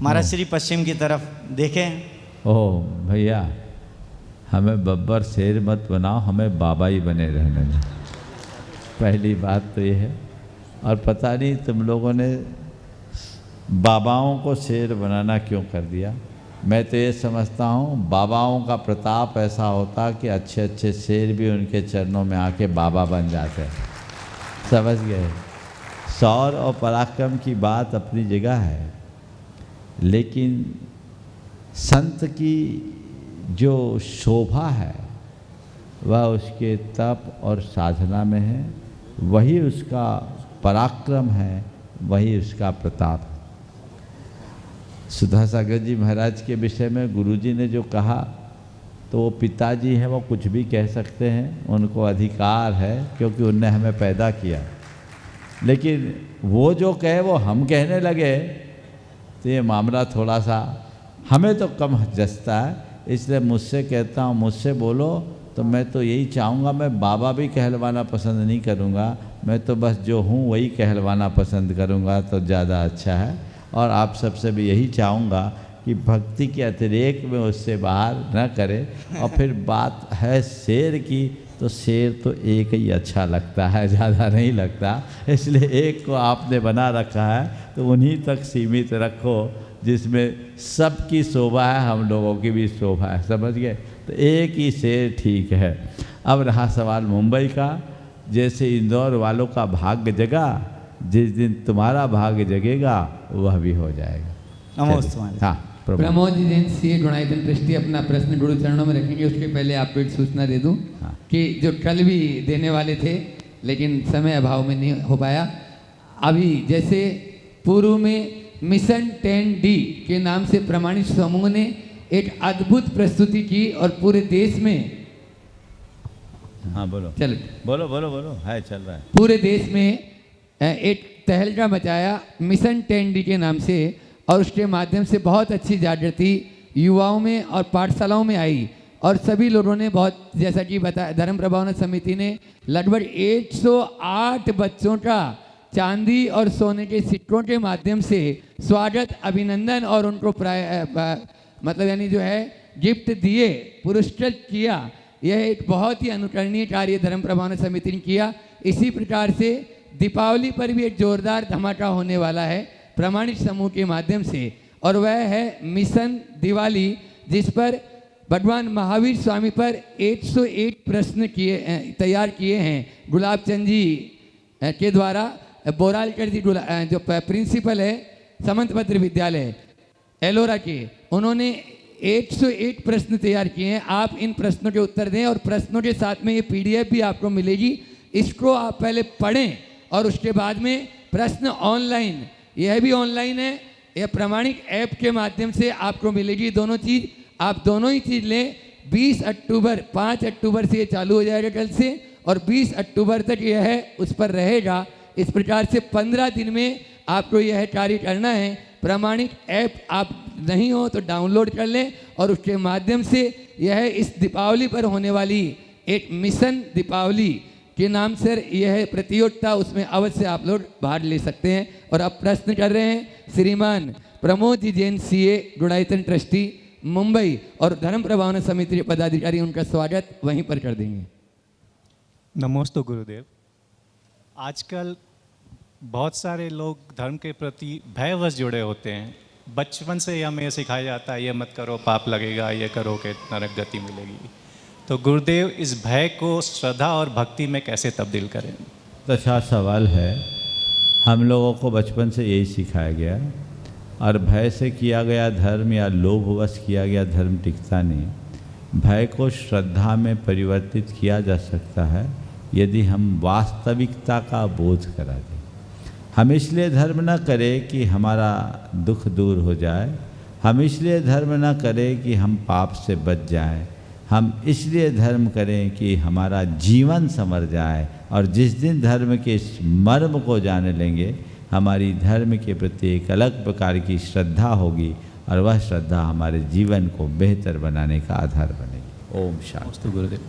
Speaker 17: महाराज श्री पश्चिम की तरफ देखें।
Speaker 2: ओह भैया, हमें बब्बर शेर मत बनाओ, हमें बाबा ही बने रहने दो। पहली बात तो ये है। और पता नहीं तुम लोगों ने बाबाओं को शेर बनाना क्यों कर दिया। मैं तो ये समझता हूँ बाबाओं का प्रताप ऐसा होता कि अच्छे अच्छे शेर भी उनके चरणों में आके बाबा बन जाते हैं। समझ गए। शौर और पराक्रम की बात अपनी जगह है, लेकिन संत की जो शोभा है वह उसके तप और साधना में है, वही उसका पराक्रम है, वही उसका प्रताप है। सुधा सागर जी महाराज के विषय में गुरुजी ने जो कहा, तो वो पिताजी हैं, वो कुछ भी कह सकते हैं, उनको अधिकार है क्योंकि उनने हमें पैदा किया। लेकिन वो जो कहे वो हम कहने लगे तो ये मामला थोड़ा सा हमें तो कम जचता है। इसलिए मुझसे कहता हूँ, मुझसे बोलो तो मैं तो यही चाहूँगा, मैं बाबा भी कहलवाना पसंद नहीं करूँगा, मैं तो बस जो हूँ वही कहलवाना पसंद करूँगा तो ज़्यादा अच्छा है। और आप सबसे भी यही चाहूँगा कि भक्ति के अतिरेक में उससे बाहर न करें। और फिर बात है शेर की, तो शेर तो एक ही अच्छा लगता है, ज़्यादा नहीं लगता, इसलिए एक को आपने बना रखा है तो उन्हीं तक सीमित रखो जिसमें सबकी शोभा है, हम लोगों की भी शोभा है, समझ गए? तो एक ही शेर ठीक है। अब रहा सवाल मुंबई का, जैसे इंदौर वालों का भाग्य जगा, जिस दिन तुम्हारा भाग्य जगेगा वह भी हो जाएगा।
Speaker 17: नमस्ते।
Speaker 2: हाँ,
Speaker 4: प्रमोद जी जैन सी गुणायतन ट्रस्टी अपना प्रश्न गुरु चरणों में रखेंगे। उसके पहले आपको एक सूचना दे दूं कि जो कल भी देने वाले थे लेकिन समय अभाव में नहीं हो पाया, अभी जैसे पूर्व में मिशन 10D के नाम से प्रमाणित समूह ने एक अद्भुत प्रस्तुति की और पूरे देश में,
Speaker 2: हाँ बोलो,
Speaker 4: चलो
Speaker 2: बोलो बोलो बोलो, है चल रहा है,
Speaker 4: पूरे देश में एक तहलका मचाया मिशन 10D के नाम से, और उसके माध्यम से बहुत अच्छी जागृति युवाओं में और पाठशालाओं में आई। और सभी लोगों ने बहुत, जैसा कि बताया, धर्म प्रभावना समिति ने लगभग 108 बच्चों का चांदी और सोने के सिक्कों के माध्यम से स्वागत, अभिनंदन और उनको मतलब यानी जो है गिफ्ट दिए, पुरस्कृत किया। यह एक बहुत ही अनुकरणीय कार्य धर्म प्रभावना समिति ने किया। इसी प्रकार से दीपावली पर भी एक जोरदार धमाका होने वाला है प्रमाणित समूह के माध्यम से, और वह है मिशन दिवाली, जिस पर भगवान महावीर स्वामी पर 101 प्रश्न तैयार किए हैं गुलाब चंद जी के द्वारा। बोरालकर जी जो प्रिंसिपल है समंत भद्र विद्यालय एलोरा के, उन्होंने 101 प्रश्न तैयार किए हैं। आप इन प्रश्नों के उत्तर दें और प्रश्नों के साथ में ये PDF भी आपको मिलेगी, इसको आप पहले पढ़ें और उसके बाद में प्रश्न ऑनलाइन, यह भी ऑनलाइन है, यह प्रमाणिक ऐप के माध्यम से आपको मिलेगी। दोनों चीज़, आप दोनों ही चीज़ लें। 20 अक्टूबर 5 अक्टूबर से ये चालू हो जाएगा कल से, और 20 अक्टूबर तक यह है उस पर रहेगा। इस प्रकार से 15 दिन में आपको यह कार्य करना है। प्रमाणिक ऐप आप नहीं हो तो डाउनलोड कर लें, और उसके माध्यम से यह इस दीपावली पर होने वाली एक मिशन दीपावली के नाम से यह प्रतियोगिता, उसमें अवश्य आप लोग भाग ले सकते हैं। और अब प्रश्न कर रहे हैं श्रीमान प्रमोद जी जैन CA गुणायतन ट्रस्टी मुंबई और धर्म प्रभावना समिति के पदाधिकारी, उनका स्वागत वहीं पर कर देंगे।
Speaker 18: नमोस्तु गुरुदेव। आजकल बहुत सारे लोग धर्म के प्रति भयवश जुड़े होते हैं। बचपन से हमें ये सिखाया जाता है ये मत करो पाप लगेगा, ये करो के नरक गति मिलेगी। तो गुरुदेव इस भय को श्रद्धा और भक्ति में कैसे तब्दील करें?
Speaker 2: तो अच्छा सवाल है। हम लोगों को बचपन से यही सिखाया गया, और भय से किया गया धर्म या लोभवश किया गया धर्म टिकता नहीं। भय को श्रद्धा में परिवर्तित किया जा सकता है यदि हम वास्तविकता का बोध करा दें। हम इसलिए धर्म न करें कि हमारा दुख दूर हो जाए, हम इसलिए धर्म न करें कि हम पाप से बच जाएं, हम इसलिए धर्म करें कि हमारा जीवन संवर जाए। और जिस दिन धर्म के इस मर्म को जान लेंगे, हमारी धर्म के प्रति एक अलग प्रकार की श्रद्धा होगी, और वह श्रद्धा हमारे जीवन को बेहतर बनाने का आधार बनेगी। ओम शांति।
Speaker 18: गुरुदेव।